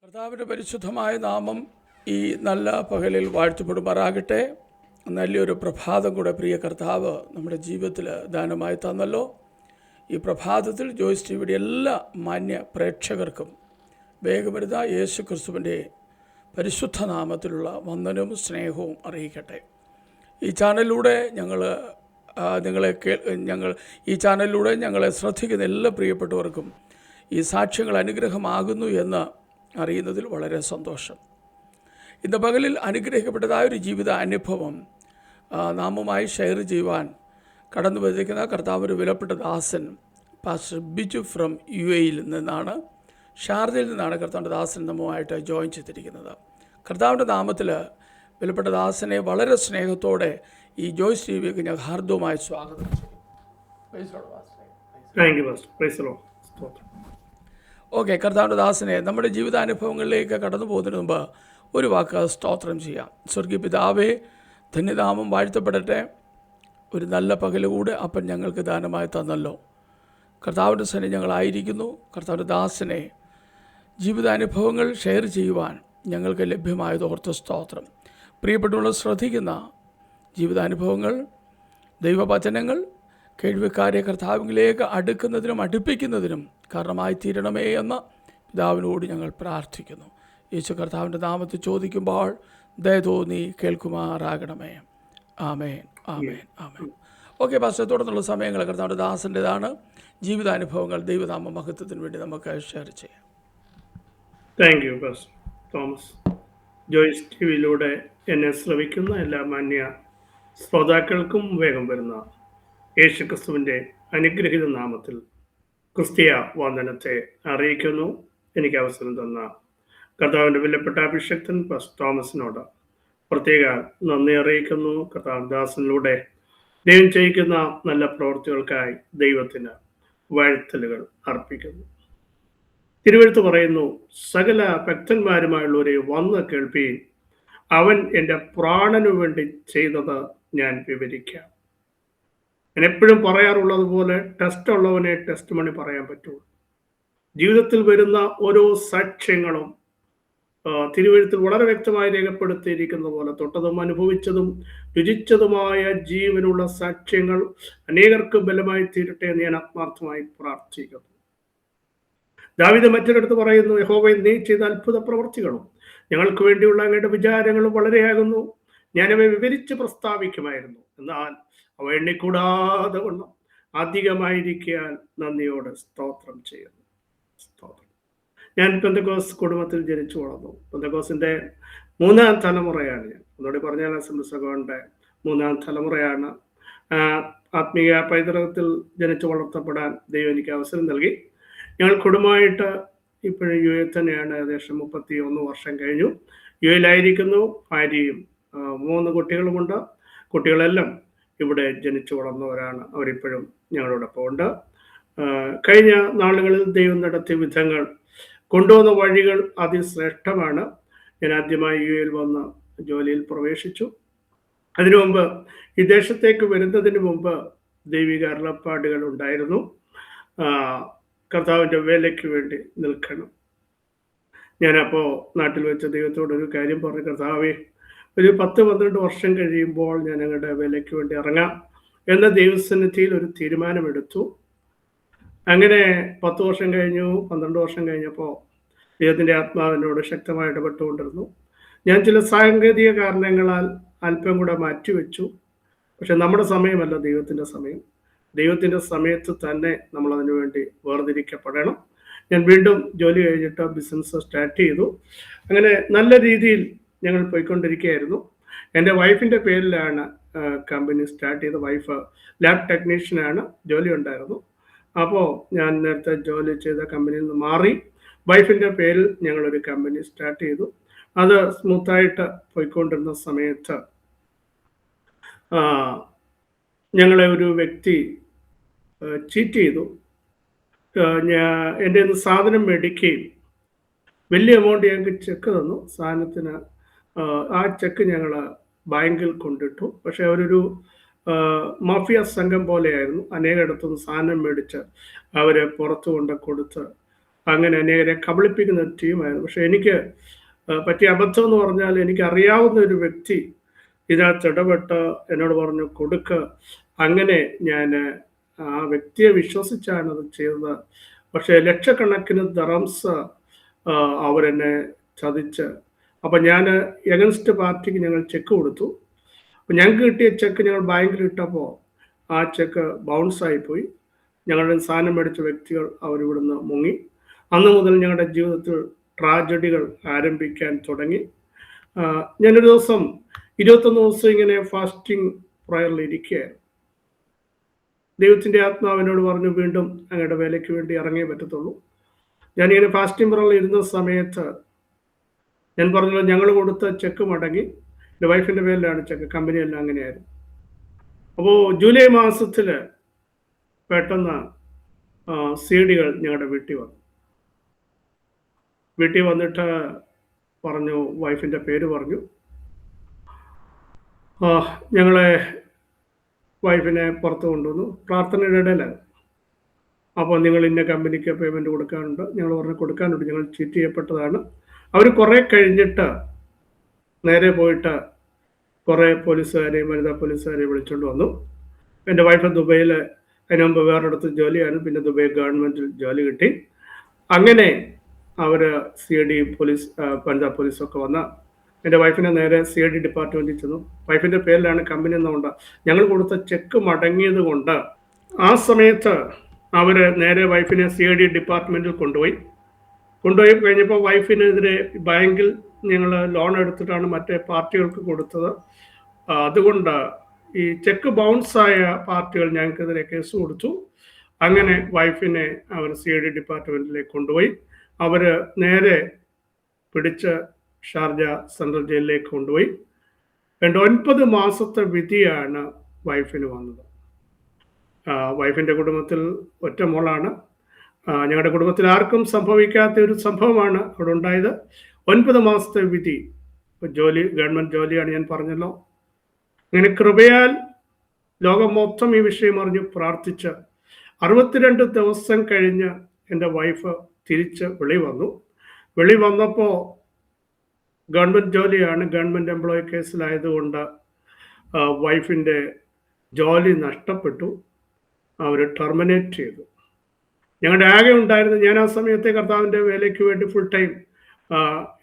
കർത്താവിൻ്റെ പരിശുദ്ധമായ നാമം ഈ നല്ല പകലിൽ വാഴ്ത്തപ്പെടുമാറാകട്ടെ. നല്ലൊരു പ്രഭാതം കൂടെ പ്രിയ കർത്താവ് നമ്മുടെ ജീവിതത്തിൽ ദാനമായി തന്നല്ലോ. ഈ പ്രഭാതത്തിൽ ജോയ്സ് ടിവിയുടെ എല്ലാ മാന്യ പ്രേക്ഷകർക്കും വേഗമരുന്ന യേശു ക്രിസ്തുവിൻ്റെ പരിശുദ്ധ നാമത്തിലുള്ള വന്ദനവും സ്നേഹവും അറിയിക്കട്ടെ. ഈ ചാനലിലൂടെ ഞങ്ങളെ ശ്രദ്ധിക്കുന്ന എല്ലാ പ്രിയപ്പെട്ടവർക്കും ഈ സാക്ഷ്യങ്ങൾ അനുഗ്രഹമാകുന്നു എന്ന് അറിയുന്നതിൽ വളരെ സന്തോഷം. ഇന്ന് പകലിൽ അനുഗ്രഹിക്കപ്പെട്ടതായൊരു ജീവിത അനുഭവം നാമുമായി ഷെയർ ചെയ്യുവാൻ കടന്നു വന്നിരിക്കുന്ന കർത്താവിൻ്റെ വിലപ്പെട്ട ദാസൻ പാസ്റ്റർ ബിജു ഫ്രം UAE നിന്നാണ്, ഷാർജയിൽ നിന്നാണ് കർത്താവിൻ്റെ ദാസൻ നമ്മുമായിട്ട് ജോയിൻ ചെയ്തിരിക്കുന്നത്. കർത്താവിൻ്റെ നാമത്തിൽ വിലപ്പെട്ട ദാസനെ വളരെ സ്നേഹത്തോടെ ഈ ജോയ്സ് ടിവിക്ക് ഞാൻ ഹാർദവുമായി സ്വാഗതം ചെയ്യും. ഓക്കെ, കർത്താവിൻ്റെ ദാസനെ നമ്മുടെ ജീവിതാനുഭവങ്ങളിലേക്ക് കടന്നു പോകുന്നതിന് മുമ്പ് ഒരു വാക്ക് സ്തോത്രം ചെയ്യാം. സ്വർഗീയ പിതാവേ, ധന്യനാമം വാഴ്ത്തപ്പെടട്ടെ. ഒരു നല്ല പകലുകൂടെ അപ്പൻ ഞങ്ങൾക്ക് ദാനമായി തന്നല്ലോ. കർത്താവിൻ്റെ സന്നിധി ഞങ്ങളായിരിക്കുന്നു. കർത്താവിൻ്റെ ദാസനെ ജീവിതാനുഭവങ്ങൾ ഷെയർ ചെയ്യുവാൻ ഞങ്ങൾക്ക് ലഭ്യമായത് ഓർത്ത് സ്തോത്രം. പ്രിയപ്പെട്ടവർ ശ്രദ്ധിക്കുന്ന ജീവിതാനുഭവങ്ങൾ, ദൈവവചനങ്ങൾ കേൾവിക്കാരെ കർത്താവിലേക്ക് അടുക്കുന്നതിനും അടുപ്പിക്കുന്നതിനും കാരണമായി തീരണമേ എന്ന പിതാവിനോട് ഞങ്ങൾ പ്രാർത്ഥിക്കുന്നു. യേശു കർത്താവിൻ്റെ നാമത്തിൽ ചോദിക്കുമ്പോൾ ദയ തോന്നി കേൾക്കുമാറാകണമേ. ആമേൻ, ആമേൻ, ആമേൻ. ഓക്കെ പാസ്റ്റർ, തുടർന്നുള്ള സമയങ്ങൾ കർത്താവിൻ്റെ ദാസൻ്റെതാണ്. ജീവിതാനുഭവങ്ങൾ ദൈവനാമ മഹത്വത്തിന് വേണ്ടി നമുക്ക് ഷെയർ ചെയ്യാം. Thank you pastor Thomas. Joyce ടിവിയിലൂടെ എന്നെ ശ്രവിക്കുന്ന എല്ലാ മാന്യ ശ്രോതാക്കൾക്കും വേഗം വരുന്ന യേശു ക്രിസ്തുവിൻ്റെ അനുഗ്രഹീത നാമത്തിൽ ക്രിസ്തീയ വന്ദനത്തെ അറിയിക്കുന്നു. എനിക്ക് അവസരം തന്ന കർത്താവിൻ്റെ വിലപ്പെട്ട അഭിഷക്തൻ പാസ്റ്റർ തോമസിനോട് പ്രത്യേക നന്ദി അറിയിക്കുന്നു. കർത്താവ് ദാസനിലൂടെ ദൈവം ചെയ്യിക്കുന്ന നല്ല പ്രവൃത്തികൾക്കായി ദൈവത്തിന് വാഴ്ത്തലുകൾ അർപ്പിക്കുന്നു. തിരുവെഴുത്ത് പറയുന്നു, സകല ഭക്തന്മാരുമായുള്ളവരെ വന്ന് കേൾപ്പീൻ, അവൻ എൻ്റെ പ്രാണനു വേണ്ടി ചെയ്തത് ഞാൻ വിവരിക്കാം. ഞാൻ എപ്പോഴും പറയാറുള്ളത് പോലെ ടെസ്റ്റ് ഉള്ളവനെ ടെസ്റ്റ് മണി പറയാൻ പറ്റുള്ളൂ. ജീവിതത്തിൽ വരുന്ന ഓരോ സാക്ഷ്യങ്ങളും തിരുവെഴുത്തിൽ വളരെ വ്യക്തമായി രേഖപ്പെടുത്തിയിരിക്കുന്ന പോലെ തൊട്ടതും അനുഭവിച്ചതും രുചിച്ചതുമായ ജീവനുള്ള സാക്ഷ്യങ്ങൾ അനേകർക്ക് ബലമായി തീരട്ടെ എന്ന് ഞാൻ ആത്മാർത്ഥമായി പ്രാർത്ഥിക്കുന്നു. ദാവീദ് മറ്റൊരിടത്ത് പറയുന്നു, യഹോവേ, നീ ചെയ്ത അത്ഭുത പ്രവൃത്തികളും ഞങ്ങൾക്ക് വേണ്ടിയുള്ള അങ്ങയുടെ വിചാരങ്ങളും വളരെയാകുന്നു. ഞാനവയെ വിവരിച്ച് പ്രസ്താവിക്കുമായിരുന്നു, എന്നാൽ അവ എണ്ണിക്കൂടാതെ വണ്ണം അധികമായിരിക്കാൻ നന്ദിയോടെ സ്തോത്രം ചെയ്യുന്നു. സ്തോത്രം. ഞാൻ പെന്തക്കോസ് കുടുംബത്തിൽ ജനിച്ചു വളർന്നു. പെന്തക്കോസിന്റെ 3ാം തലമുറയാണ് ഞാൻ. ഒന്നുകൂടി പറഞ്ഞാൽ അസംബ്ലിസഭയുടെ 3ാം തലമുറയാണ്. ആത്മീയ പൈതൃകത്തിൽ ജനിച്ചു വളർത്തപ്പെടാൻ ദൈവം എനിക്ക് അവസരം നൽകി. ഞങ്ങൾ കുടുംബമായിട്ട് ഇപ്പോഴും UAE തന്നെയാണ്. ഏകദേശം 31 വർഷം കഴിഞ്ഞു UAEയിലായിരിക്കുന്നു. ഭാര്യയും 3 കുട്ടികളുമുണ്ട്. കുട്ടികളെല്ലാം ഇവിടെ ജനിച്ചു വളർന്നവരാണ്. അവരിപ്പോഴും ഞങ്ങളോടൊപ്പം ഉണ്ട്. കഴിഞ്ഞ നാളുകളിൽ ദൈവം നടത്തിയ വിധങ്ങൾ, കൊണ്ടുവന്ന വഴികൾ അതിശ്രേഷ്ഠമാണ്. ഞാൻ ആദ്യമായി UAEയിൽ വന്ന് ജോലിയിൽ പ്രവേശിച്ചു. അതിനു മുമ്പ്, ഈ ദേശത്തേക്ക് വരുന്നതിന് മുമ്പ് ദൈവിക അരുളപ്പാടുകൾ ഉണ്ടായിരുന്നു. കർത്താവിൻ്റെ വേലയ്ക്ക് വേണ്ടി നിൽക്കണം. ഞാനപ്പോൾ നാട്ടിൽ വെച്ച ദൈവത്തോടൊരു കാര്യം പറഞ്ഞു, കർത്താവേ, ഒരു 10-12 വർഷം കഴിയുമ്പോൾ ഞാൻ ഞങ്ങളുടെ വേലയ്ക്ക് വേണ്ടി ഇറങ്ങാം എന്ന ദൈവസന്നിധിയിൽ ഒരു തീരുമാനമെടുത്തു. അങ്ങനെ 10 വർഷം കഴിഞ്ഞു. 12 വർഷം കഴിഞ്ഞപ്പോൾ ദൈവത്തിൻ്റെ ആത്മാവിനോട് ശക്തമായി ഇടപെട്ടുകൊണ്ടിരുന്നു. ഞാൻ ചില സാങ്കേതിക കാരണങ്ങളാൽ അല്പം കൂടെ മാറ്റിവെച്ചു. പക്ഷെ നമ്മുടെ സമയമല്ല ദൈവത്തിൻ്റെ സമയം. ദൈവത്തിൻ്റെ സമയത്ത് തന്നെ നമ്മൾ അതിനു വേണ്ടി വേർതിരിക്കപ്പെടണം. ഞാൻ വീണ്ടും ജോലി കഴിഞ്ഞിട്ട് ബിസിനസ് സ്റ്റാർട്ട് ചെയ്തു. അങ്ങനെ നല്ല രീതിയിൽ ഞങ്ങൾ പോയിക്കൊണ്ടിരിക്കുകയായിരുന്നു. എൻ്റെ വൈഫിൻ്റെ പേരിലാണ് കമ്പനി സ്റ്റാർട്ട് ചെയ്ത. വൈഫ് ലാബ് ടെക്നീഷ്യനാണ്, ജോലി ഉണ്ടായിരുന്നു. അപ്പോൾ ഞാൻ നേരത്തെ ജോലി ചെയ്ത കമ്പനിയിൽ നിന്ന് മാറി വൈഫിൻ്റെ പേരിൽ ഞങ്ങളൊരു കമ്പനി സ്റ്റാർട്ട് ചെയ്തു. അത് സ്മൂത്തായിട്ട് പോയിക്കൊണ്ടിരുന്ന സമയത്ത് ഞങ്ങളെ ഒരു വ്യക്തി ചീറ്റ് ചെയ്തു. എൻ്റെ സാധനം മേടിക്കുകയും വലിയ എമൗണ്ട് ഞങ്ങൾക്ക് ചെക്ക് തന്നു. സാധനത്തിന് ആ ചെക്ക് ഞങ്ങൾ ബാങ്കിൽ കൊണ്ടിട്ടു. പക്ഷെ അവരൊരു മാഫിയ സംഘം പോലെയായിരുന്നു. അനേകയിടത്തുനിന്ന് സാധനം മേടിച്ച് അവരെ പുറത്തു കൊണ്ട് കൊടുത്ത് അങ്ങനെ അനേകരെ കബളിപ്പിക്കുന്ന ഒരു ടീമായിരുന്നു. പക്ഷെ എനിക്ക് പറ്റിയ അബദ്ധം എന്ന് പറഞ്ഞാൽ, എനിക്ക് അറിയാവുന്ന ഒരു വ്യക്തി ഇതിനകത്ത് ഇടപെട്ട് എന്നോട് പറഞ്ഞു കൊടുക്ക്. അങ്ങനെ ഞാൻ ആ വ്യക്തിയെ വിശ്വസിച്ചാണ് അത് ചെയ്തത്. പക്ഷേ ലക്ഷക്കണക്കിന് ദറംസ് അവരെന്നെ ചതിച്ച്. അപ്പം ഞാൻ എഗൻസ്റ്റ് പാർട്ടിക്ക് ഞങ്ങൾ ചെക്ക് കൊടുത്തു. അപ്പം ഞങ്ങൾക്ക് കിട്ടിയ ചെക്ക് ഞങ്ങൾ ബാങ്കിൽ ഇട്ടപ്പോൾ ആ ചെക്ക് ബൗൺസായിപ്പോയി. ഞങ്ങളുടെ സാധനം മേടിച്ച വ്യക്തികൾ അവരിവിടുന്ന് മുങ്ങി. അന്ന് മുതൽ ഞങ്ങളുടെ ജീവിതത്തിൽ ട്രാജഡികൾ ആരംഭിക്കാൻ തുടങ്ങി. ഞാനൊരു ദിവസം 21 ദിവസം ഇങ്ങനെ ഫാസ്റ്റിംഗ് പ്രയറിൽ ഇരിക്കുകയായിരുന്നു. ദൈവത്തിൻ്റെ ആത്മാവിനോട് പറഞ്ഞു, വീണ്ടും അങ്ങയുടെ വേലയ്ക്ക് വേണ്ടി ഇറങ്ങിയേ പറ്റത്തുള്ളൂ. ഞാനിങ്ങനെ ഫാസ്റ്റിംഗ് പ്രയറിൽ ഇരുന്ന സമയത്ത് ഞാൻ പറഞ്ഞല്ലോ, ഞങ്ങൾ കൊടുത്ത ചെക്ക് മടങ്ങി. എൻ്റെ വൈഫിൻ്റെ പേരിലാണ് ചെക്ക്, കമ്പനിയെല്ലാം അങ്ങനെയായിരുന്നു. അപ്പോൾ ജൂലൈ മാസത്തിൽ പെട്ടെന്ന് CD ഞങ്ങളുടെ വീട്ടിൽ വന്നു. വീട്ടിൽ വന്നിട്ട് പറഞ്ഞു, വൈഫിൻ്റെ പേര് പറഞ്ഞു. ഞങ്ങളെ വൈഫിനെ പുറത്ത് കൊണ്ടുവന്നു. പ്രാർത്ഥനയുടെ ഇടയിലാണ്. അപ്പോൾ നിങ്ങൾ ഇന്ന കമ്പനിക്ക് പേയ്മെൻറ്റ് കൊടുക്കാനുണ്ട്. ഞങ്ങൾ പറഞ്ഞു കൊടുക്കാനുണ്ട്, ഞങ്ങൾ ചീറ്റ് ചെയ്യപ്പെട്ടതാണ്. അവർ കുറേ കഴിഞ്ഞിട്ട് നേരെ പോയിട്ട് കുറേ പോലീസുകാരെയും വനിതാ പോലീസുകാരെയും വിളിച്ചുകൊണ്ട് വന്നു. എൻ്റെ വൈഫ് ദുബൈയിൽ അതിന് മുമ്പ് വേറൊരിടത്ത് ജോലിയാണ്. പിന്നെ ദുബൈ ഗവൺമെൻറ്റിൽ ജോലി കിട്ടി. അങ്ങനെ അവർ CID പോലീസ്, വനിതാ പോലീസൊക്കെ വന്ന എൻ്റെ വൈഫിനെ നേരെ CID ഡിപ്പാർട്ട്മെൻറ്റിൽ ചെന്നു. വൈഫിൻ്റെ പേരിലാണ് കമ്പനി എന്നുകൊണ്ട് ഞങ്ങൾ കൊടുത്ത ചെക്ക് മടങ്ങിയത് കൊണ്ട് ആ സമയത്ത് അവർ നേരെ വൈഫിനെ CID ഡിപ്പാർട്ട്മെൻറ്റിൽ കൊണ്ടുപോയി കഴിഞ്ഞപ്പോൾ വൈഫിനെതിരെ ബാങ്കിൽ ഞങ്ങൾ ലോൺ എടുത്തിട്ടാണ് മറ്റേ പാർട്ടികൾക്ക് കൊടുത്തത്. അതുകൊണ്ട് ഈ ചെക്ക് ബൗൺസായ പാർട്ടികൾ ഞങ്ങൾക്കെതിരെ കേസ് കൊടുത്തു. അങ്ങനെ വൈഫിനെ അവർ CID ഡിപ്പാർട്ട്മെൻറ്റിലേക്ക് കൊണ്ടുപോയി. അവർ നേരെ പിടിച്ച് ഷാർജ സെൻട്രൽ ജയിലിലേക്ക് കൊണ്ടുപോയി. 9 മാസത്തെ വിധിയാണ് വൈഫിന് വന്നത്. വൈഫിൻ്റെ കുടുംബത്തിൽ ഒറ്റ മോളാണ്. ഞങ്ങളുടെ കുടുംബത്തിൽ ആർക്കും സംഭവിക്കാത്ത ഒരു സംഭവമാണ് അവിടെ ഉണ്ടായത്. 9 മാസത്തെ വിധി. ജോലി, ഗവൺമെൻറ് ജോലിയാണ്, ഞാൻ പറഞ്ഞല്ലോ. അങ്ങനെ കൃപയാൽ ലോകം മൊത്തം ഈ വിഷയം അറിഞ്ഞ് പ്രാർത്ഥിച്ച് 62 ദിവസം കഴിഞ്ഞ് എൻ്റെ വൈഫ് തിരിച്ച് വെളി വന്നപ്പോൾ ഗവൺമെൻറ് ജോലിയാണ്, ഗവൺമെൻറ് എംപ്ലോയി കേസിലായതുകൊണ്ട് വൈഫിൻ്റെ ജോലി നഷ്ടപ്പെട്ടു. അവർ ടെർമിനേറ്റ് ചെയ്തു. ഞങ്ങളുടെ ആകെ ഉണ്ടായിരുന്ന, ഞാൻ ആ സമയത്തെ കർത്താവിൻ്റെ വേലയ്ക്ക് വേണ്ടി ഫുൾ ടൈം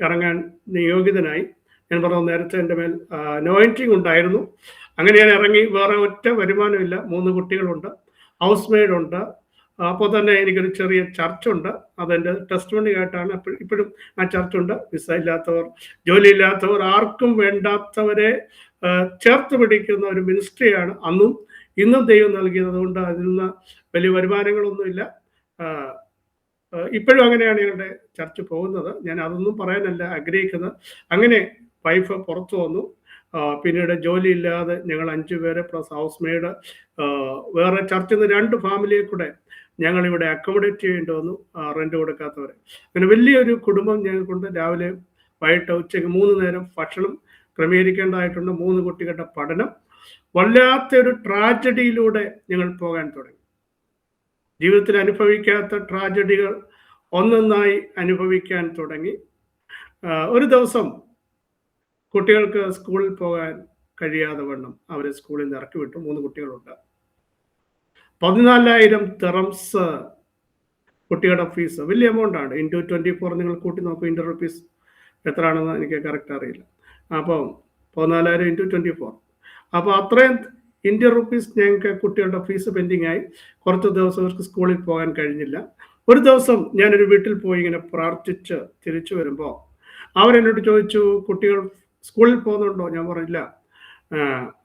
ഇറങ്ങാൻ നിയോഗിതനായി. ഞാൻ പറഞ്ഞു, നേരത്തെ എൻ്റെ മേൽ അനോയിന്റിങ് ഉണ്ടായിരുന്നു. അങ്ങനെ ഞാൻ ഇറങ്ങി. വേറെ ഒറ്റ വരുമാനമില്ല. 3 കുട്ടികളുണ്ട്, ഹൗസ് മെയ്ഡുണ്ട്. അപ്പോൾ തന്നെ എനിക്കൊരു ചെറിയ ചർച്ചുണ്ട്. അതെൻ്റെ ടെസ്റ്റിമണി ആയിട്ടാണ്. ഇപ്പോഴും ആ ചർച്ചുണ്ട്. വിസ ഇല്ലാത്തവർ, ജോലിയില്ലാത്തവർ, ആർക്കും വേണ്ടാത്തവരെ ചേർത്ത് പിടിക്കുന്ന ഒരു മിനിസ്ട്രിയാണ് അന്നും ഇന്നും ദൈവം നൽകിയത്. അതുകൊണ്ട് അതിൽ നിന്ന് വലിയ വരുമാനങ്ങളൊന്നുമില്ല. ഇപ്പോഴും അങ്ങനെയാണ് ഞങ്ങളുടെ ചർച്ച പോകുന്നത്. ഞാൻ അതൊന്നും പറയാനല്ല ആഗ്രഹിക്കുന്നത്. അങ്ങനെ വൈഫ് പുറത്തു വന്നു. പിന്നീട് ജോലിയില്ലാതെ ഞങ്ങൾ 5 പേര് പ്ലസ് ഹൗസ് മെയ്ഡ്, വേറെ ചർച്ചിൽ നിന്ന് 2 ഫാമിലിയെ കൂടെ ഞങ്ങളിവിടെ അക്കോമഡേറ്റ് ചെയ്യേണ്ടി വന്നു, റെൻറ്റ് കൊടുക്കാത്തവരെ. അങ്ങനെ വലിയൊരു കുടുംബം ഞങ്ങൾക്കുണ്ട്. രാവിലെ വൈകിട്ട് ഉച്ചയ്ക്ക് 3 നേരം ഭക്ഷണം ക്രമീകരിക്കേണ്ടതായിട്ടുണ്ട്. 3 കുട്ടികളുടെ പഠനം. വല്ലാത്തൊരു ട്രാജഡിയിലൂടെ ഞങ്ങൾ പോകാൻ തുടങ്ങി. ജീവിതത്തിൽ അനുഭവിക്കാത്ത ട്രാജഡികൾ ഒന്നൊന്നായി അനുഭവിക്കാൻ തുടങ്ങി. ഒരു ദിവസം കുട്ടികൾക്ക് സ്കൂളിൽ പോകാൻ കഴിയാതെ വണ്ണം അവരെ സ്കൂളിൽ നിന്ന് ഇറക്കി വിട്ടു. 3 കുട്ടികളുണ്ട്. 14,000 ദിർഹംസ് കുട്ടികളുടെ ഫീസ്. വലിയ എമൗണ്ടാണ്. ഇൻറ്റു 24 നിങ്ങൾ കൂട്ടി നോക്കൂ. ഇന്ത്യൻ റുപ്പീസ് എത്രയാണെന്ന് എനിക്ക് കറക്റ്റ് അറിയില്ല. അപ്പോൾ 14,000 ഇൻറ്റു 24. അപ്പോൾ അത്രയും ഇന്ത്യൻ റുപ്പീസ് ഞങ്ങൾക്ക് കുട്ടികളുടെ ഫീസ് പെൻഡിങ് ആയി. കുറച്ച് ദിവസം അവർക്ക് സ്കൂളിൽ പോകാൻ കഴിഞ്ഞില്ല. ഒരു ദിവസം ഞാനൊരു വീട്ടിൽ പോയി ഇങ്ങനെ പ്രാർത്ഥിച്ച് തിരിച്ചു വരുമ്പോൾ അവരെന്നോട് ചോദിച്ചു, കുട്ടികൾ സ്കൂളിൽ പോകുന്നുണ്ടോ? ഞാൻ പറഞ്ഞില്ല.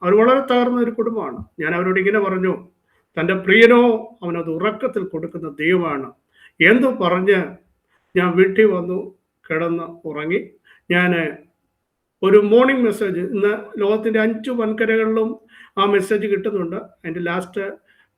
അവർ വളരെ തകർന്ന ഒരു കുടുംബമാണ്. ഞാൻ അവരോട് ഇങ്ങനെ പറഞ്ഞു, തൻ്റെ പ്രിയനോ അവനത് ഉറക്കത്തിൽ കൊടുക്കുന്ന ദൈവമാണ് എന്ന് പറഞ്ഞ് ഞാൻ വീട്ടിൽ വന്നു, കിടന്ന് ഉറങ്ങി. ഞാൻ ഒരു മോർണിംഗ് മെസ്സേജ്, ഇന്ന് ലോകത്തിൻ്റെ 5 വൻകരകളിലും ആ മെസ്സേജ് കിട്ടുന്നുണ്ട്. അതിൻ്റെ ലാസ്റ്റ്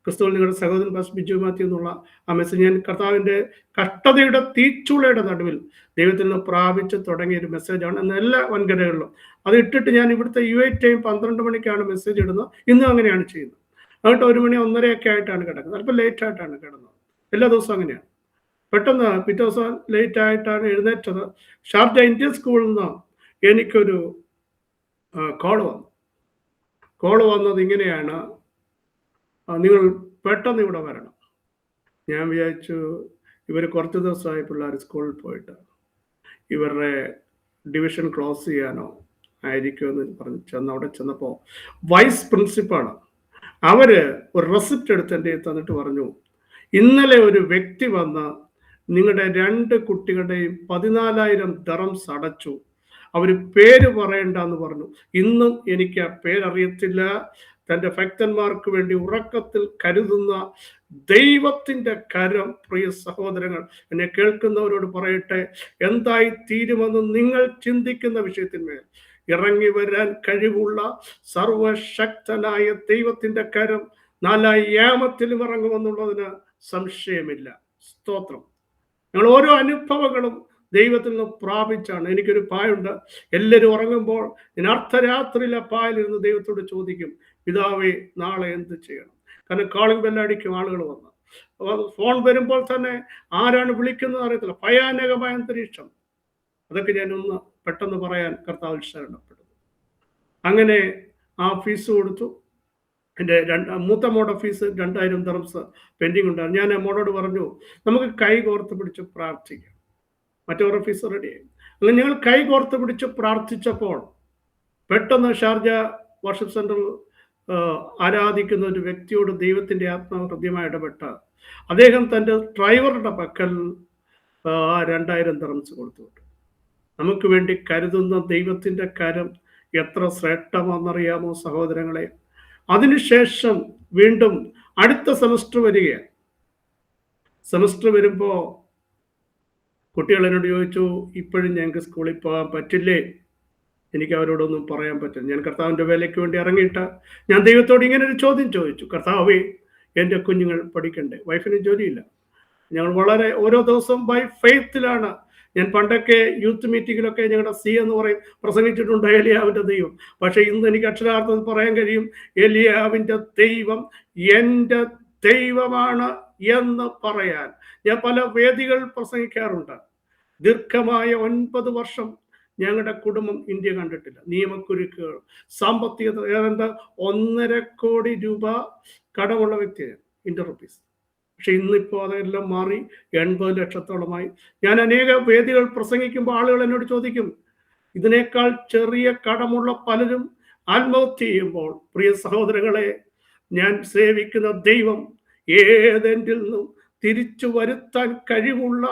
ക്രിസ്തുവിൽ നിങ്ങളുടെ സഹോദരൻ പാസ്റ്റർ ബിജു മാത്യു എന്നുള്ള ആ മെസ്സേജ് ഞാൻ കർത്താവിൻ്റെ കഷ്ടതയുടെ തീച്ചുളയുടെ നടുവിൽ ദൈവത്തിൽ നിന്ന് പ്രാപിച്ച് തുടങ്ങിയ ഒരു മെസ്സേജാണ്. ഇന്ന് എല്ലാ വൻകരകളിലും അത് ഇട്ടിട്ട് ഞാൻ ഇവിടുത്തെ UAE ടൈം 12 മണിക്കാണ് മെസ്സേജ് ഇടുന്നത്. ഇന്നും അങ്ങനെയാണ് ചെയ്യുന്നത്. എന്നിട്ട് 1 മണി 1:30 ആയിട്ടാണ് കിടക്കുന്നത്. അല്പം ലേറ്റ് ആയിട്ടാണ് കിടന്നത്. എല്ലാ ദിവസവും അങ്ങനെയാണ്. പെട്ടെന്ന് പിറ്റേ ദിവസം ലേറ്റ് ആയിട്ടാണ് എഴുന്നേറ്റത്. ഷാർജ ഇന്ത്യൻ സ്കൂളിൽ നിന്ന് എനിക്കൊരു കോള് വന്നത് ഇങ്ങനെയാണ്, നിങ്ങൾ പെട്ടെന്ന് ഇവിടെ വരണം. ഞാൻ വിചാരിച്ചു ഇവർ കുറച്ച് ദിവസമായി പിള്ളേർ സ്കൂളിൽ പോയിട്ട് ഇവരുടെ ഡിവിഷൻ ക്ലോസ് ചെയ്യാനോ ആയിരിക്കുമെന്ന് പറഞ്ഞ് അവിടെ ചെന്നപ്പോൾ വൈസ് പ്രിൻസിപ്പാള് അവര് ഒരു റെസിപ്റ്റ് എടുത്ത് എൻ്റെ തന്നിട്ട് പറഞ്ഞു, ഇന്നലെ ഒരു വ്യക്തി വന്ന് നിങ്ങളുടെ 2 കുട്ടികളുടെയും 14,000 ദിർഹംസ് അടച്ചു. അവർ പേര് പറയണ്ടെന്ന് പറഞ്ഞു. ഇന്നും എനിക്ക് ആ പേരറിയത്തില്ല. തൻ്റെ ഭക്തന്മാർക്ക് വേണ്ടി ഉറക്കത്തിൽ കരുതുന്ന ദൈവത്തിൻ്റെ കരം, പ്രിയ സഹോദരങ്ങൾ, എന്നെ കേൾക്കുന്നവരോട് പറയട്ടെ, എന്തായി തീരുമെന്ന് നിങ്ങൾ ചിന്തിക്കുന്ന വിഷയത്തിന്മേൽ ഇറങ്ങി വരാൻ കഴിവുള്ള സർവശക്തനായ ദൈവത്തിൻ്റെ കരം 4 യാമത്തിലും ഇറങ്ങുമെന്നുള്ളതിന് സംശയമില്ല. സ്തോത്രം. ഞങ്ങൾ ഓരോ അനുഭവങ്ങളും ദൈവത്തിൽ നിന്ന് പ്രാപിച്ചാണ്. എനിക്കൊരു പായുണ്ട്. എല്ലാവരും ഉറങ്ങുമ്പോൾ ഞാൻ അർദ്ധരാത്രിയിലെ പായലിരുന്ന് ദൈവത്തോട് ചോദിക്കും, പിതാവേ നാളെ എന്ത് ചെയ്യണം? കാരണം കോളിംഗ് ബെല്ലടിക്കും ആളുകൾ വന്ന്. ഫോൺ വരുമ്പോൾ തന്നെ ആരാണ് വിളിക്കുന്നത് അറിയത്തില്ല. ഭയാനകമായ അന്തരീക്ഷം. അതൊക്കെ ഞാനൊന്ന് പെട്ടെന്ന് പറയാൻ കർത്താവിൽ ശരണപ്പെടുന്നു. അങ്ങനെ ആ ഫീസ് കൊടുത്തു. എൻ്റെ മൂത്ത മോടെ ഫീസ് 2,000 ദിർഹംസ് പെൻഡിങ് ഉണ്ടായിരുന്നു. ഞാൻ മോളോട് പറഞ്ഞു, നമുക്ക് കൈ കോർത്ത് പിടിച്ച് പ്രാർത്ഥിക്കാം, മറ്റവരുടെ ഫീസ് റെഡിയായി. അങ്ങനെ ഞങ്ങൾ കൈ കോർത്ത് പിടിച്ച് പ്രാർത്ഥിച്ചപ്പോൾ പെട്ടെന്ന് ഷാർജ വർഷിപ്പ് സെന്ററിൽ ആരാധിക്കുന്ന ഒരു വ്യക്തിയോട് ദൈവത്തിൻ്റെ ആത്മാവ് ഹൃദ്യമായി ഇടപെട്ട അദ്ദേഹം തൻ്റെ ഡ്രൈവറുടെ പക്കൽ 2,000 ദിർഹംസ് കൊടുത്തു വിട്ടു. നമുക്ക് വേണ്ടി കരുതുന്ന ദൈവത്തിൻ്റെ കരം എത്ര ശ്രേഷ്ഠമാണെന്നറിയാമോ സഹോദരങ്ങളെ? അതിനുശേഷം വീണ്ടും അടുത്ത സെമസ്റ്റർ വരികയാണ്. സെമസ്റ്റർ വരുമ്പോൾ കുട്ടികൾ എന്നോട് ചോദിച്ചു, ഇപ്പോഴും ഞങ്ങൾക്ക് സ്കൂളിൽ പോകാൻ പറ്റില്ലേ? എനിക്ക് അവരോടൊന്നും പറയാൻ പറ്റില്ല. ഞാൻ കർത്താവിൻ്റെ വേലയ്ക്ക് വേണ്ടി ഇറങ്ങിയിട്ട് ഞാൻ ദൈവത്തോട് ഇങ്ങനെ ഒരു ചോദ്യം ചോദിച്ചു, കർത്താവേ, എൻ്റെ കുഞ്ഞുങ്ങൾ പഠിക്കണ്ടേ? വൈഫിന് ജോലിയില്ല. ഞങ്ങൾ വളരെ ഓരോ ദിവസവും ബൈ ഫെയ്ത്തിലാണ്. ഞാൻ പണ്ടൊക്കെ യൂത്ത് മീറ്റിങ്ങിലൊക്കെ ഞങ്ങളുടെ സി എന്ന് പറയും പ്രസംഗിച്ചിട്ടുണ്ട്, ഏലിയാവിൻ്റെ ദൈവം. പക്ഷേ ഇന്ന് എനിക്ക് അക്ഷരാർത്ഥത്തിൽ പറയാൻ കഴിയും, ഏലിയാവിൻ്റെ ദൈവം എൻ്റെ ദൈവമാണ് എന്ന് പറയാൻ ഞാൻ പല വേദികൾ പ്രസംഗിക്കാറുണ്ട്. ദീർഘമായ 9 വർഷം ഞങ്ങളുടെ കുടുംബം ഇന്ത്യ കണ്ടിട്ടില്ല. നിയമക്കുരുക്കുകൾ, സാമ്പത്തിക ഏതാണ്ട് 1.5 കോടി രൂപ കടമുള്ള വ്യക്തിയാണ്, ഇന്ത്യൻ റുപ്പീസ്. പക്ഷെ ഇന്നിപ്പോൾ അതെല്ലാം മാറി 80 ലക്ഷത്തോളമായി. ഞാൻ അനേക വേദികൾ പ്രസംഗിക്കുമ്പോൾ ആളുകൾ എന്നോട് ചോദിക്കും, ഇതിനേക്കാൾ ചെറിയ കടമുള്ള പലരും ആത്മഹത്യ ചെയ്യുമ്പോൾ, പ്രിയ സഹോദരങ്ങളെ, ഞാൻ സേവിക്കുന്ന ദൈവം ഏതെങ്കിൽ നിന്നും തിരിച്ചു വരുത്താൻ കഴിവുള്ള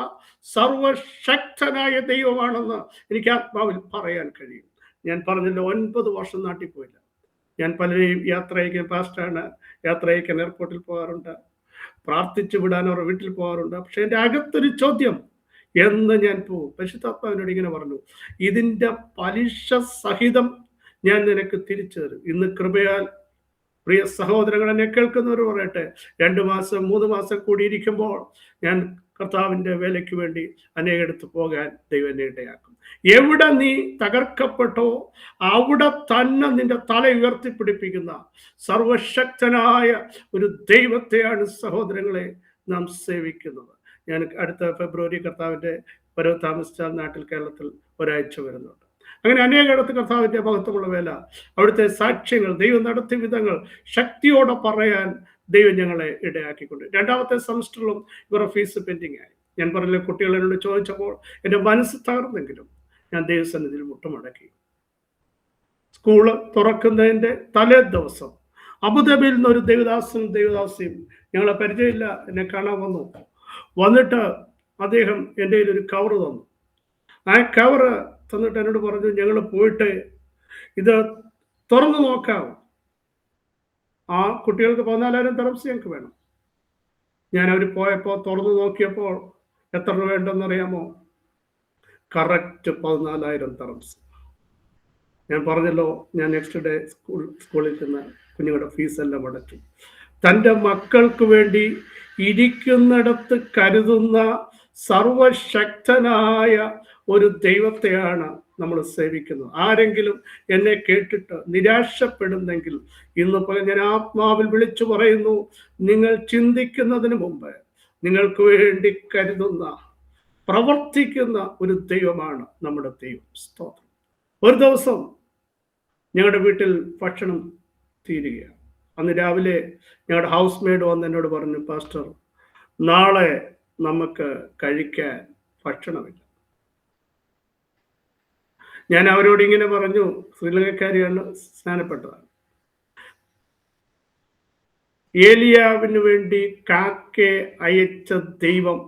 സർവശക്തനായ ദൈവമാണെന്ന് എനിക്ക് ആത്മാവിൽ പറയാൻ കഴിയും. ഞാൻ പറഞ്ഞല്ലോ, 9 വർഷം നാട്ടിൽ പോയില്ല. ഞാൻ പലരെയും യാത്ര അയക്കാൻ, പാസ്റ്റാണ്, യാത്ര അയക്കാൻ എയർപോർട്ടിൽ പോകാറുണ്ട്, പ്രാർത്ഥിച്ചു വിടാൻ അവർ വീട്ടിൽ പോകാറുണ്ട്. പക്ഷെ എൻ്റെ അകത്തൊരു ചോദ്യം, എന്ന് ഞാൻ പോകും. പരിശുദ്ധാത്മാവിനോട് ഇങ്ങനെ പറഞ്ഞു, ഇതിൻ്റെ പലിശ സഹിതം ഞാൻ നിനക്ക് തിരിച്ചു തരും. ഇന്ന് കൃപയാൽ പ്രിയ സഹോദരങ്ങൾ, എന്നെ കേൾക്കുന്നവർ പറയട്ടെ, 2 മാസം 3 മാസം കൂടി ഇരിക്കുമ്പോൾ ഞാൻ കർത്താവിൻ്റെ വേലയ്ക്ക് വേണ്ടി അനേകടുത്ത് പോകാൻ ദൈവം എന്നെ ഇടയാക്കും. എവിടെ നീ തകർക്കപ്പെട്ടോ അവിടെ തന്നെ നിന്റെ തല ഉയർത്തിപ്പിടിപ്പിക്കുന്ന സർവശക്തനായ ഒരു ദൈവത്തെയാണ് സഹോദരങ്ങളെ നാം സേവിക്കുന്നത്. ഞാൻ അടുത്ത ഫെബ്രുവരി കർത്താവിൻ്റെ വരവ് താമസിച്ചാൽ നാട്ടിൽ കേരളത്തിൽ ഒരാഴ്ച വരുന്നുണ്ട്. അങ്ങനെ അനേകയിടത്ത് കർത്താവിൻ്റെ മഹത്വമുള്ള വേല, അവിടുത്തെ സാക്ഷ്യങ്ങൾ, ദൈവം നടത്തിയ വിധങ്ങൾ ശക്തിയോടെ പറയാൻ ദൈവം ഞങ്ങളെ ഇടയാക്കിക്കൊണ്ട് 2ാമത്തെ സെമസ്റ്ററിലും ഇവരുടെ ഫീസ് പെൻഡിങ് ആയി. ഞാൻ പറഞ്ഞ കുട്ടികൾ എന്നോട് ചോദിച്ചപ്പോൾ എൻ്റെ മനസ്സ് തകർന്നെങ്കിലും ഞാൻ ദൈവസന്നിധിയിൽ മുട്ടുമടക്കി. സ്കൂള് തുറക്കുന്നതിൻ്റെ തലേ ദിവസം അബുദാബിയിൽ നിന്ന് ഒരു ദേവദാസിയും ഞങ്ങളെ പരിചയമില്ല, എന്നെ കാണാൻ വന്നിട്ട് അദ്ദേഹം എൻ്റെ കയ്യിൽ ഒരു കവർ തന്നു. ആ കവറ് തന്നിട്ട് എന്നോട് പറഞ്ഞു, ഞങ്ങൾ പോയിട്ട് ഇത് തുറന്നു നോക്കാം. ആ കുട്ടികൾക്ക് 14,000 ദിർഹംസ് ഞങ്ങൾക്ക് വേണം. ഞാൻ അവർ പോയപ്പോൾ തുറന്നു നോക്കിയപ്പോൾ എത്ര രൂപ ഉണ്ടെന്നറിയാമോ? Correct 14,000 dirhams. ഞാൻ പറഞ്ഞല്ലോ, ഞാൻ നെക്സ്റ്റ് ഡേ സ്കൂളിൽ ചെന്ന് കുഞ്ഞുങ്ങളുടെ ഫീസ് എല്ലാം അടച്ചു. തൻ്റെ മക്കൾക്ക് വേണ്ടി ഇരിക്കുന്നിടത്ത് കരുതുന്ന സർവശക്തനായ ഒരു ദൈവത്തെയാണ് നമ്മൾ സേവിക്കുന്നത്. ആരെങ്കിലും എന്നെ കേട്ടിട്ട് നിരാശപ്പെടുന്നെങ്കിൽ ഇന്നിപ്പോൾ ഞാൻ ആത്മാവിൽ വിളിച്ചു പറയുന്നു, നിങ്ങൾ ചിന്തിക്കുന്നതിന് മുമ്പ് നിങ്ങൾക്ക് വേണ്ടി കരുതുന്ന, പ്രവർത്തിക്കുന്ന ഒരു ദൈവമാണ് നമ്മുടെ ദൈവം. സ്തോത്രം. ഒരു ദിവസം ഞങ്ങളുടെ വീട്ടിൽ ഭക്ഷണം തീരുകയാണ്. അന്ന് രാവിലെ ഞങ്ങളുടെ ഹൗസ് മെയ്ഡ് വന്ന് എന്നോട് പറഞ്ഞു, പാസ്റ്റർ, നാളെ നമുക്ക് കഴിക്കാൻ ഭക്ഷണമില്ല. ഞാൻ അവരോട് ഇങ്ങനെ പറഞ്ഞു, ശ്രീലങ്കക്കാരിയാണ്, സ്നാനപ്പെട്ടതാണ്. ഏലിയാവിന് വേണ്ടി കാക്കയെ അയച്ച ദൈവം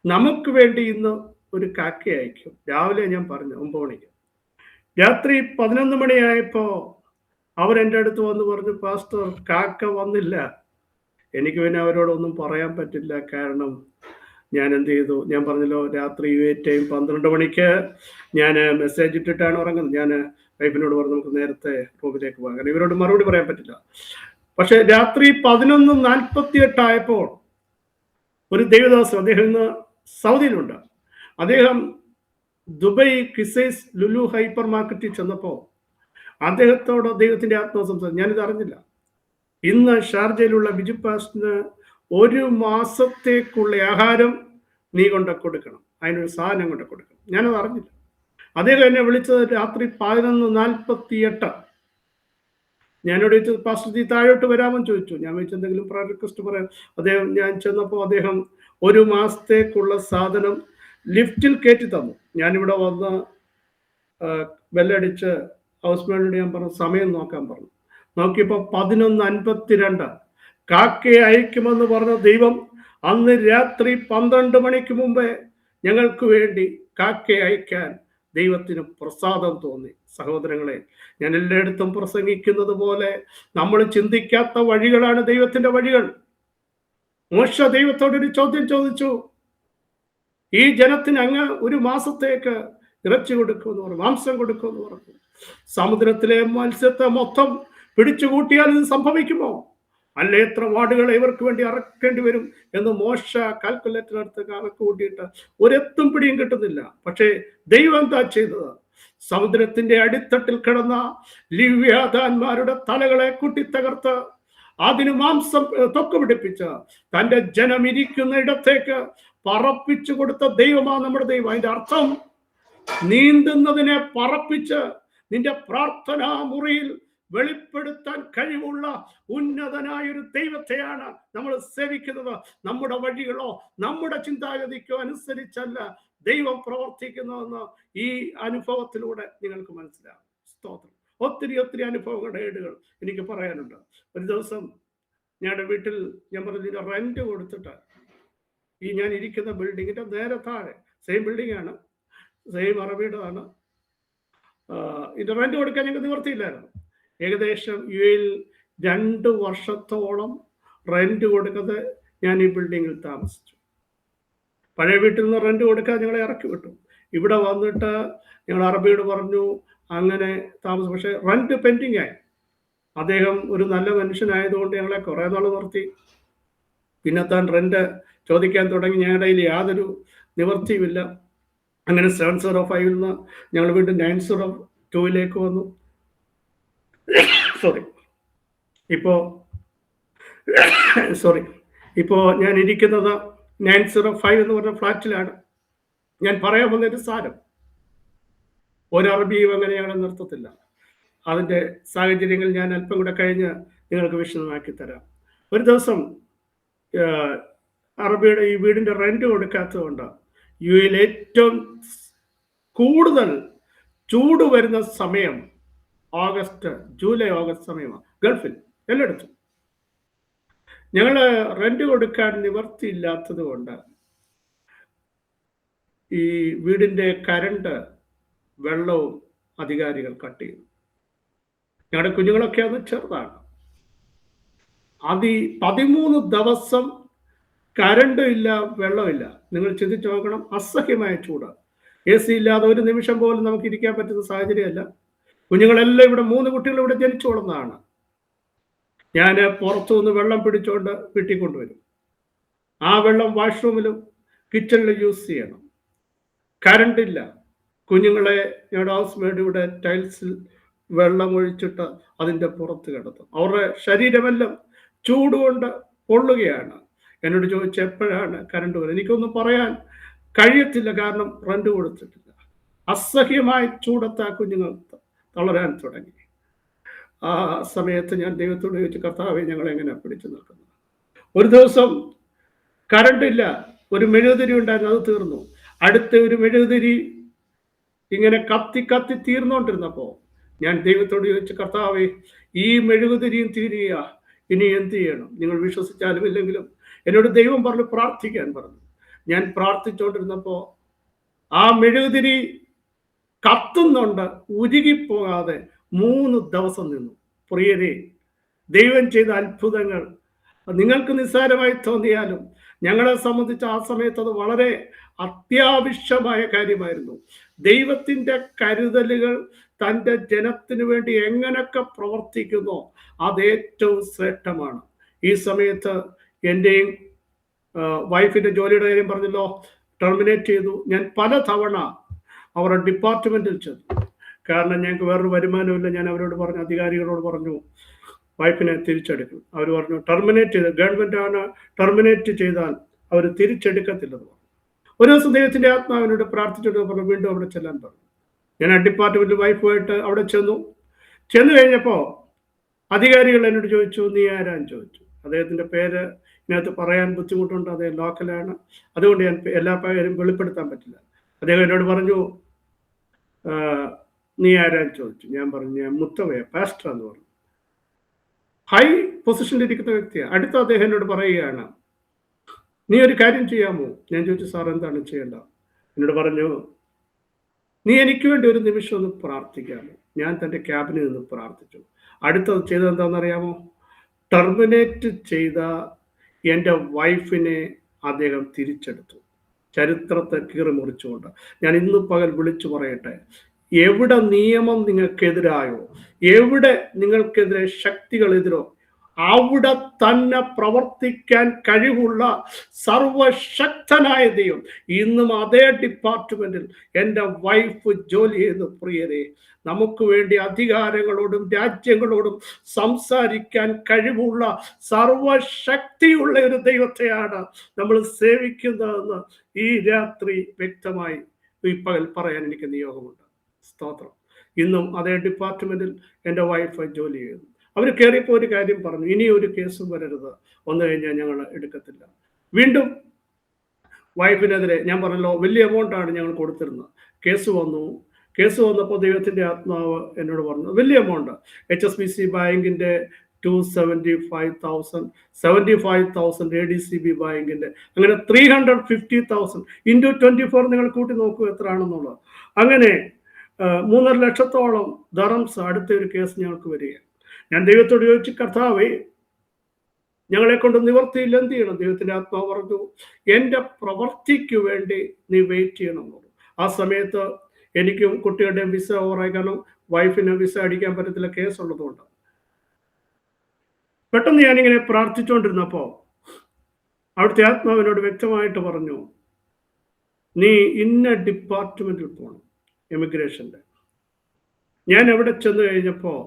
നമുക്ക് വേണ്ടി ഇന്ന് ഒരു കാക്കയെ അയക്കും. രാവിലെ ഞാൻ പറഞ്ഞു 9 മണിക്ക്. രാത്രി 11 മണിയായപ്പോ അവരെൻ്റെ അടുത്ത് വന്ന് പറഞ്ഞു, പാസ്റ്റർ, കാക്ക വന്നില്ല. എനിക്ക് പിന്നെ അവരോടൊന്നും പറയാൻ പറ്റില്ല. കാരണം ഞാൻ എന്ത് ചെയ്തു, ഞാൻ പറഞ്ഞല്ലോ, രാത്രി ടൈം 12 മണിക്ക് ഞാൻ മെസ്സേജ് ഇട്ടിട്ടാണ് ഉറങ്ങുന്നത്. ഞാൻ വൈഫിനോട് പറഞ്ഞു നമുക്ക് നേരത്തെ റൂമിലേക്ക് പോകാം, കാരണം ഇവരോട് മറുപടി പറയാൻ പറ്റില്ല. പക്ഷെ രാത്രി 11:48 ആയപ്പോൾ ഒരു ദൈവദാസൻ, അദ്ദേഹം ഇന്ന് സൗദിയിലുണ്ട്, അദ്ദേഹം ദുബൈ കിസൈസ് ലുലു ഹൈപ്പർ മാർക്കറ്റിൽ ചെന്നപ്പോൾ അദ്ദേഹത്തോട് ദൈവത്തിന്റെ ആത്മാവ് സംസാരിച്ചു. ഞാനിത് അറിഞ്ഞില്ല. ഇന്ന് ഷാർജയിലുള്ള ബിജു പാസ്റ്റിന് 1 മാസത്തേക്കുള്ള ആഹാരം നീ കൊണ്ട് കൊടുക്കണം, അതിനൊരു സാധനം കൊണ്ട് കൊടുക്കണം. ഞാനത് അറിഞ്ഞില്ല. അദ്ദേഹം എന്നെ വിളിച്ചത് രാത്രി 11:48. ഞാനോട് ചോദിച്ചത്, പാസ്റ്റർ ജി താഴോട്ട് വരാമെന്ന് ചോദിച്ചു. ഞാൻ വെച്ച് എന്തെങ്കിലും പ്രയർ റിക്വസ്റ്റ് പറയാം. ഞാൻ ചെന്നപ്പോൾ അദ്ദേഹം 1 മാസത്തേക്കുള്ള സാധനം ലിഫ്റ്റിൽ കയറ്റി തന്നു. ഞാനിവിടെ വന്ന് ബെല്ലടിച്ച് ഹൗസ് മേഡിനോട് ഞാൻ പറഞ്ഞു സമയം നോക്കാൻ പറഞ്ഞു. നോക്കിയപ്പോൾ 11:52. കാക്കയെ അയക്കുമെന്ന് പറഞ്ഞ ദൈവം അന്ന് രാത്രി 12 മണിക്ക് മുമ്പേ ഞങ്ങൾക്ക് വേണ്ടി കാക്കയെ അയക്കാൻ ദൈവത്തിന് പ്രസാദം തോന്നി. സഹോദരങ്ങളെ, ഞാൻ എല്ലായിടത്തും പ്രസംഗിക്കുന്നത് പോലെ നമ്മൾ ചിന്തിക്കാത്ത വഴികളാണ് ദൈവത്തിന്റെ വഴികൾ. മോശ ദൈവത്തോടൊരു ചോദ്യം ചോദിച്ചു, ഈ ജനത്തിന് അങ്ങ് 1 മാസത്തേക്ക് ഇറച്ചി കൊടുക്കുമെന്ന് പറഞ്ഞു, മാംസം കൊടുക്കുമെന്ന് പറഞ്ഞു. സമുദ്രത്തിലെ മത്സ്യത്തെ മൊത്തം പിടിച്ചു കൂട്ടിയാൽ ഇത് സംഭവിക്കുമോ? അല്ല, എത്ര വാടുകളെ ഇവർക്ക് വേണ്ടി അറക്കേണ്ടി വരും എന്ന് മോശ കാൽക്കുലേറ്ററിനടുത്ത് കണക്ക് കൂട്ടിയിട്ട് ഒരെത്തും പിടിയും കിട്ടുന്നില്ല. പക്ഷേ ദൈവം എന്താ ചെയ്തത്? സമുദ്രത്തിന്റെ അടിത്തട്ടിൽ കിടന്ന ലിവ്യാതാന്മാരുടെ തലകളെ കുട്ടിത്തകർത്ത് അതിന് മാംസം തൊക്ക് പിടിപ്പിച്ച് തന്റെ ജനം ഇരിക്കുന്ന ഇടത്തേക്ക് പറപ്പിച്ചു കൊടുത്ത ദൈവമാണ് നമ്മുടെ ദൈവം. അതിന്റെ അർത്ഥം, നീന്തുന്നതിനെ പറപ്പിച്ച് നിന്റെ പ്രാർത്ഥനാ മുറിയിൽ വെളിപ്പെടുത്താൻ കഴിവുള്ള ഉന്നതനായ ഒരു ദൈവത്തെയാണ് നമ്മൾ സേവിക്കുന്നത്. നമ്മുടെ വഴികളോ നമ്മുടെ ചിന്താഗതിക്കോ അനുസരിച്ചല്ല ദൈവം പ്രവർത്തിക്കുന്നതെന്ന് ഈ അനുഭവത്തിലൂടെ നിങ്ങൾക്ക് മനസ്സിലാകും. സ്തോത്രം. ഒത്തിരി അനുഭവങ്ങളുടെ ഏടുകൾ എനിക്ക് പറയാനുണ്ട്. ഒരു ദിവസം ഞങ്ങളുടെ വീട്ടിൽ ഞാൻ പറഞ്ഞ റെന്റ് കൊടുത്തിട്ട് ഈ ഞാൻ ഇരിക്കുന്ന ബിൽഡിങ്ങിന്റെ നേരെ താഴെ, സെയിം ബിൽഡിംഗ് ആണ്, സെയിം അറബിയുടേതാണ്, ഇത് റെന്റ് കൊടുക്കാൻ ഞങ്ങൾക്ക് നിവർത്തിയില്ലായിരുന്നു. ഏകദേശം UAE 2 വർഷത്തോളം റെന്റ് കൊടുക്കാതെ ഞാൻ ഈ ബിൽഡിങ്ങിൽ താമസിച്ചു. പഴയ വീട്ടിൽ നിന്ന് റെന്റ് കൊടുക്കാതെ ഞങ്ങളെ ഇറക്കി വിട്ടു. ഇവിടെ വന്നിട്ട് ഞങ്ങൾ അറബിയോട് പറഞ്ഞു അങ്ങനെ താമസം. പക്ഷെ റെന്റ് പെൻഡിങ് ആയി. അദ്ദേഹം ഒരു നല്ല മനുഷ്യനായതുകൊണ്ട് ഞങ്ങളെ കുറേ നാൾ നിർത്തി. പിന്നെ താൻ റെന്റ് ചോദിക്കാൻ തുടങ്ങി. ഞങ്ങളുടെ കയ്യിൽ യാതൊരു നിവർത്തിയുമില്ല. അങ്ങനെ 705 നിന്ന് ഞങ്ങൾ വീണ്ടും 902 വന്നു. ഇപ്പോ ഞാൻ ഇരിക്കുന്നത് 905 എന്ന് പറഞ്ഞ ഫ്ലാറ്റിലാണ്. ഞാൻ പറയാൻ വന്നൊരു സാരം, ഒരു അറബിയും അങ്ങനെ ഞങ്ങളെ നിർത്തത്തില്ല. അതിൻ്റെ സാഹചര്യങ്ങൾ ഞാൻ അല്പം കൂടെ കഴിഞ്ഞ് നിങ്ങൾക്ക് വിശദമാക്കി തരാം. ഒരു ദിവസം അറബിയുടെ ഈ വീടിൻ്റെ റെന്റ് കൊടുക്കാത്തതുകൊണ്ട് UAE ഏറ്റവും കൂടുതൽ ചൂട് വരുന്ന സമയം ജൂലൈ ഓഗസ്റ്റ് സമയമാണ് ഗൾഫിൽ എല്ലായിടത്തും. ഞങ്ങൾ റെന്റ് കൊടുക്കാൻ നിവർത്തിയില്ലാത്തത് കൊണ്ട് ഈ വീടിൻ്റെ കരണ്ട് വെള്ളവും അധികാരികൾ കട്ട് ചെയ്തു. ഞങ്ങളുടെ കുഞ്ഞുങ്ങളൊക്കെ അന്ന് ചെറുതാണ്. 13 ദിവസം കരണ്ടും ഇല്ല, വെള്ളമില്ല. നിങ്ങൾ ചിന്തിച്ചു നോക്കണം, അസഹ്യമായ ചൂട്. AC ഇല്ലാതെ ഒരു നിമിഷം പോലും നമുക്ക് ഇരിക്കാൻ പറ്റുന്ന സാഹചര്യമല്ല. കുഞ്ഞുങ്ങളെല്ലാം ഇവിടെ 3 കുട്ടികൾ ഇവിടെ ജനിച്ചു വളർന്നതാണ്. ഞാൻ പുറത്തുനിന്ന് വെള്ളം പിടിച്ചുകൊണ്ട് വീട്ടിൽ കൊണ്ടുവരും. ആ വെള്ളം വാഷ്റൂമിലും കിച്ചണിലും യൂസ് ചെയ്യണം. കറണ്ട് ഇല്ല. കുഞ്ഞുങ്ങളെ ഞങ്ങളുടെ ഹൗസ് മേഡ് ഇവിടെ ടൈൽസിൽ വെള്ളം ഒഴിച്ചിട്ട് അതിൻ്റെ പുറത്ത് കിടത്തും. അവരുടെ ശരീരമെല്ലാം ചൂടുകൊണ്ട് പൊള്ളുകയാണ്. എന്നോട് ചോദിച്ച എപ്പോഴാണ് കറണ്ട് വരുന്നത്, എനിക്കൊന്നും പറയാൻ കഴിയത്തില്ല, കാരണം റെന്റ് കൊടുത്തിട്ടില്ല. അസഹ്യമായ ചൂടത്ത് ആ കുഞ്ഞുങ്ങൾ തളരാൻ തുടങ്ങി. ആ സമയത്ത് ഞാൻ ദൈവത്തോട് ചോദിച്ചു, കർത്താവെ ഞങ്ങൾ എങ്ങനെ പിടിച്ചു നിൽക്കുന്നത്? ഒരു ദിവസം കറണ്ട് ഇല്ല, ഒരു മെഴുകുതിരി ഉണ്ടായിരുന്നു, അത് തീർന്നു. അടുത്ത ഒരു മെഴുകുതിരി ഇങ്ങനെ കത്തി കത്തി തീർന്നുകൊണ്ടിരുന്നപ്പോ ഞാൻ ദൈവത്തോട് ചോദിച്ചു, കർത്താവെ ഈ മെഴുകുതിരിയും തീരുക, ഇനി എന്ത് ചെയ്യണം? നിങ്ങൾ വിശ്വസിച്ചാലും ഇല്ലെങ്കിലും എന്നോട് ദൈവം പറഞ്ഞു പ്രാർത്ഥിക്കാൻ പറഞ്ഞു. ഞാൻ പ്രാർത്ഥിച്ചുകൊണ്ടിരുന്നപ്പോ ആ മെഴുകുതിരി കത്തുന്നുണ്ട്, ഉരുകിപ്പോകാതെ 3 ദിവസം നിന്നു. പ്രിയരെ, ദൈവം ചെയ്ത അത്ഭുതങ്ങൾ നിങ്ങൾക്ക് നിസ്സാരമായി തോന്നിയാലും ഞങ്ങളെ സംബന്ധിച്ച് ആ സമയത്ത് അത് വളരെ അത്യാവശ്യമായ കാര്യമായിരുന്നു. ദൈവത്തിൻ്റെ കരുതലുകൾ തൻ്റെ ജനത്തിനു വേണ്ടി എങ്ങനെയൊക്കെ പ്രവർത്തിക്കുന്നോ അത് ഏറ്റവും ശ്രേഷ്ഠമാണ്. ഈ സമയത്ത് എൻ്റെയും വൈഫിൻ്റെ ജോലിയുടെ കാര്യം പറഞ്ഞല്ലോ, ടെർമിനേറ്റ് ചെയ്തു. ഞാൻ പല തവണ അവരുടെ ഡിപ്പാർട്ട്മെൻറ്റിൽ ചെന്നു, കാരണം ഞങ്ങൾക്ക് വേറൊരു വരുമാനമില്ല. ഞാൻ അവരോട് പറഞ്ഞു, അധികാരികളോട് പറഞ്ഞു, വൈഫിനെ തിരിച്ചെടുക്കും. അവർ പറഞ്ഞു ടെർമിനേറ്റ് ചെയ്ത്, ഗവൺമെൻറ്റാണ് ടെർമിനേറ്റ് ചെയ്താൽ അവർ തിരിച്ചെടുക്കത്തില്ലെന്ന് പറഞ്ഞു. ഒരു ദിവസം ദൈവത്തിൻ്റെ ആത്മാവിനോട് പ്രാർത്ഥിച്ചിട്ട് പറഞ്ഞു വീണ്ടും അവിടെ ചെല്ലാൻ പറഞ്ഞു. ഞാൻ ആ ഡിപ്പാർട്ട്മെൻറ്റിൽ വൈഫുമായിട്ട് അവിടെ ചെന്നു കഴിഞ്ഞപ്പോൾ അധികാരികൾ എന്നോട് ചോദിച്ചു, നീ ആരാന്ന് ചോദിച്ചു. അദ്ദേഹത്തിൻ്റെ പേര് ഇതിനകത്ത് പറയാൻ ബുദ്ധിമുട്ടുണ്ട്, അദ്ദേഹം ലോക്കലാണ്, അതുകൊണ്ട് ഞാൻ എല്ലാ പേരും വെളിപ്പെടുത്താൻ പറ്റില്ല. അദ്ദേഹം എന്നോട് പറഞ്ഞു, നീ ആരാന്ന് ചോദിച്ചു. ഞാൻ പറഞ്ഞു, ഞാൻ മുത്തവയ പാസ്റ്റർ എന്ന് പറഞ്ഞു. ഹൈ പൊസിഷനിലിരിക്കുന്ന വ്യക്തിയാണ്. അടുത്ത അദ്ദേഹം എന്നോട് പറയുകയാണ്, നീ ഒരു കാര്യം ചെയ്യാമോ? ഞാൻ ചോദിച്ചു, സാർ എന്താണ് ചെയ്യേണ്ട? എന്നോട് പറഞ്ഞു, നീ എനിക്ക് വേണ്ടി ഒരു നിമിഷം ഒന്ന് പ്രാർത്ഥിക്കാമോ? ഞാൻ തൻ്റെ ക്യാബിനിൽ നിന്ന് പ്രാർത്ഥിച്ചു. അടുത്തത് ചെയ്തത് എന്താണെന്നറിയാമോ? ടെർമിനേറ്റ് ചെയ്ത എൻ്റെ വൈഫിനെ അദ്ദേഹം തിരിച്ചെടുത്തു, ചരിത്രത്തെ കീറി മുറിച്ചുകൊണ്ട്. ഞാൻ ഇന്ന് പകൽ വിളിച്ചു പറയട്ടെ, എവിടെ നിയമം നിങ്ങൾക്കെതിരായോ, എവിടെ നിങ്ങൾക്കെതിരെ ശക്തികളെതിരോ, അവിടെ തന്നെ പ്രവർത്തിക്കാൻ കഴിവുള്ള സർവശക്തനായ ദൈവം ഇന്നും അതേ ഡിപ്പാർട്ട്മെന്റിൽ എൻ്റെ വൈഫ് ജോലി ചെയ്യുന്നു. പ്രിയരെ, നമുക്ക് വേണ്ടി അധികാരങ്ങളോടും രാജ്യങ്ങളോടും സംസാരിക്കാൻ കഴിവുള്ള സർവശക്തിയുള്ള ഒരു ദൈവത്തെയാണ് നമ്മൾ സേവിക്കുന്നതെന്ന് ഈ രാത്രി വ്യക്തമായി ഈ പകൽ പറയാൻ എനിക്ക് നിയോഗമുണ്ട്. സ്തോത്രം. ഇന്നും അതേ ഡിപ്പാർട്ട്മെന്റിൽ എൻ്റെ വൈഫ് ജോലി ചെയ്യുന്നു. അവർ കയറിയപ്പോൾ ഒരു കാര്യം പറഞ്ഞു, ഇനി ഒരു കേസും വരരുത്, വന്നു കഴിഞ്ഞാൽ ഞങ്ങൾ എടുക്കത്തില്ല. വീണ്ടും വൈഫിനെതിരെ ഞാൻ പറഞ്ഞല്ലോ, വലിയ എമൗണ്ടാണ് ഞങ്ങൾ കൊടുത്തിരുന്നത്. കേസ് വന്നപ്പോൾ ദൈവത്തിൻ്റെ ആത്മാവ് എന്നോട് പറഞ്ഞു, വലിയ എമൗണ്ട്, HSBC ബാങ്കിൻ്റെ 275,000, 75,000 ADCB ബാങ്കിൻ്റെ, അങ്ങനെ 350,000 × 24 നിങ്ങൾ കൂട്ടി നോക്കൂ എത്ര ആണെന്നുള്ളത്. അങ്ങനെ 3.5 ലക്ഷത്തോളം ദറംസ് അടുത്ത ഒരു കേസ് ഞങ്ങൾക്ക് വരികയാണ്. ഞാൻ ദൈവത്തോട് ചോദിച്ചു, കർത്താവേ ഞങ്ങളെ കൊണ്ട് നിവർത്തിയില്ല, എന്ത് ചെയ്യണം? ദൈവത്തിൻ്റെ ആത്മാവ് പറഞ്ഞു, എൻ്റെ പ്രവർത്തിക്ക് വേണ്ടി നീ വെയിറ്റ് ചെയ്യണം എന്ന് പറഞ്ഞു. ആ സമയത്ത് എനിക്കും കുട്ടികളുടെയും വിസ ഓവറായി, കാരണം വൈഫിന് വിസ അടിക്കാൻ പറ്റത്തില്ല, കേസുള്ളതുകൊണ്ട്. പെട്ടെന്ന് ഞാനിങ്ങനെ പ്രാർത്ഥിച്ചുകൊണ്ടിരുന്നപ്പോൾ അവിടുത്തെ ആത്മാവിനോട് വ്യക്തമായിട്ട് പറഞ്ഞു, നീ ഇന്ന ഡിപ്പാർട്ട്മെന്റിൽ പോകണം, എമിഗ്രേഷൻ്റെ. ഞാൻ എവിടെ ചെന്ന് കഴിഞ്ഞപ്പോൾ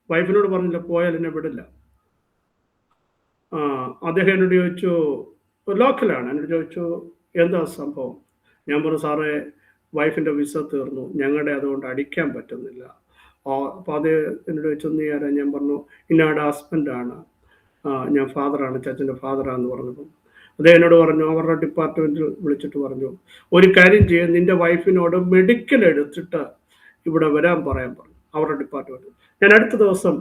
വൈഫിനോട് പറഞ്ഞില്ല, പോയാൽ എന്നെ വിടില്ല. അദ്ദേഹം എന്നോട് ചോദിച്ചു, ലോക്കലാണ്, എന്നോട് ചോദിച്ചു എന്താ സംഭവം? ഞാൻ പറഞ്ഞു, സാറേ വൈഫിൻ്റെ വിസ തീർന്നു, ഞങ്ങളുടെ അതുകൊണ്ട് അടിക്കാൻ പറ്റുന്നില്ല. അപ്പോൾ അത് എന്നോട് ചോദിച്ചു, നീ ആരാ? ഞാൻ പറഞ്ഞു, ഇന്നാടെ ഹസ്ബൻഡാണ്, ഞാൻ ഫാദറാണ്, ചച്ചൻ്റെ ഫാദറാന്ന് പറഞ്ഞപ്പോൾ അദ്ദേഹം എന്നോട് പറഞ്ഞു, അവരുടെ ഡിപ്പാർട്ട്മെൻറ്റിൽ വിളിച്ചിട്ട് പറഞ്ഞു, ഒരു കാര്യം ചെയ്യാൻ, നിൻ്റെ വൈഫിനോട് മെഡിക്കൽ എടുത്തിട്ട് ഇവിടെ വരാൻ പറയാൻ പറഞ്ഞു, അവരുടെ ഡിപ്പാർട്ട്മെൻറ്റ്. ഞാൻ അടുത്ത ദിവസം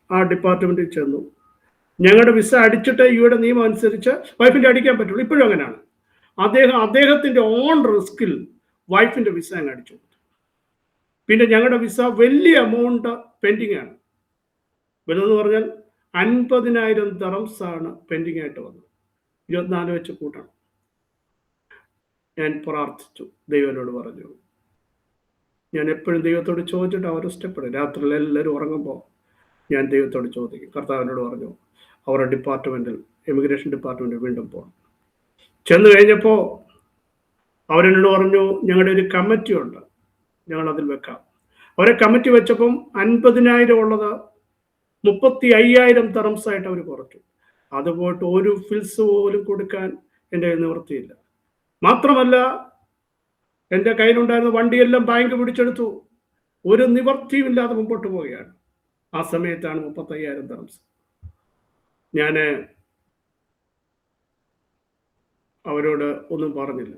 ആ ഡിപ്പാർട്ട്മെൻറ്റിൽ ചെന്നു. ഞങ്ങളുടെ വിസ അടിച്ചിട്ട് ഇവിടെ നിയമം അനുസരിച്ച് വൈഫിൻ്റെ അടിക്കാൻ പറ്റുള്ളൂ. ഇപ്പോഴും അങ്ങനെയാണ്. അദ്ദേഹത്തിൻ്റെ ഓൺ റിസ്കിൽ വൈഫിൻ്റെ വിസ അങ്ങ് അടിച്ചു. പിന്നെ ഞങ്ങളുടെ വിസ വലിയ എമൗണ്ട് പെൻഡിങ് ആണ്. വലുതെന്ന് പറഞ്ഞാൽ 50,000 ദറംസാണ് പെൻഡിങ് ആയിട്ട് വന്നത്. 24 വെച്ച് കൂട്ടണം. ഞാൻ പ്രാർത്ഥിച്ചു, ദൈവനോട് പറഞ്ഞു. ഞാൻ എപ്പോഴും ദൈവത്തോട് ചോദിച്ചിട്ട് അവർ ഇഷ്ടപ്പെടും. രാത്രിയിൽ എല്ലാവരും ഉറങ്ങുമ്പോൾ ഞാൻ ദൈവത്തോട് ചോദിക്കും. കർത്താവിനോട് പറഞ്ഞു, അവരുടെ ഡിപ്പാർട്ട്മെൻറ്റിൽ, എമിഗ്രേഷൻ ഡിപ്പാർട്ട്മെൻറ്റിൽ വീണ്ടും പോകണം. ചെന്ന് കഴിഞ്ഞപ്പോൾ അവരെന്നോട് പറഞ്ഞു, ഞങ്ങളുടെ ഒരു കമ്മിറ്റി ഉണ്ട്, ഞങ്ങളതിൽ വെക്കാം. അവരെ കമ്മിറ്റി വെച്ചപ്പം 50,000 ഉള്ളത് 35,000 ദറംസായിട്ട് അവർ കുറച്ചു. അത് പോയിട്ട് ഒരു ഫിൽസ് പോലും കൊടുക്കാൻ എൻ്റെ നിവൃത്തിയില്ല. മാത്രമല്ല, എൻ്റെ കയ്യിലുണ്ടായിരുന്ന വണ്ടിയെല്ലാം ബാങ്ക് പിടിച്ചെടുത്തു. ഒരു നിവർത്തിയുമില്ലാതെ മുമ്പോട്ട് പോവുകയാണ്. ആ സമയത്താണ് 35,000 ദിർഹംസ്. ഞാൻ അവരോട് ഒന്നും പറഞ്ഞില്ല.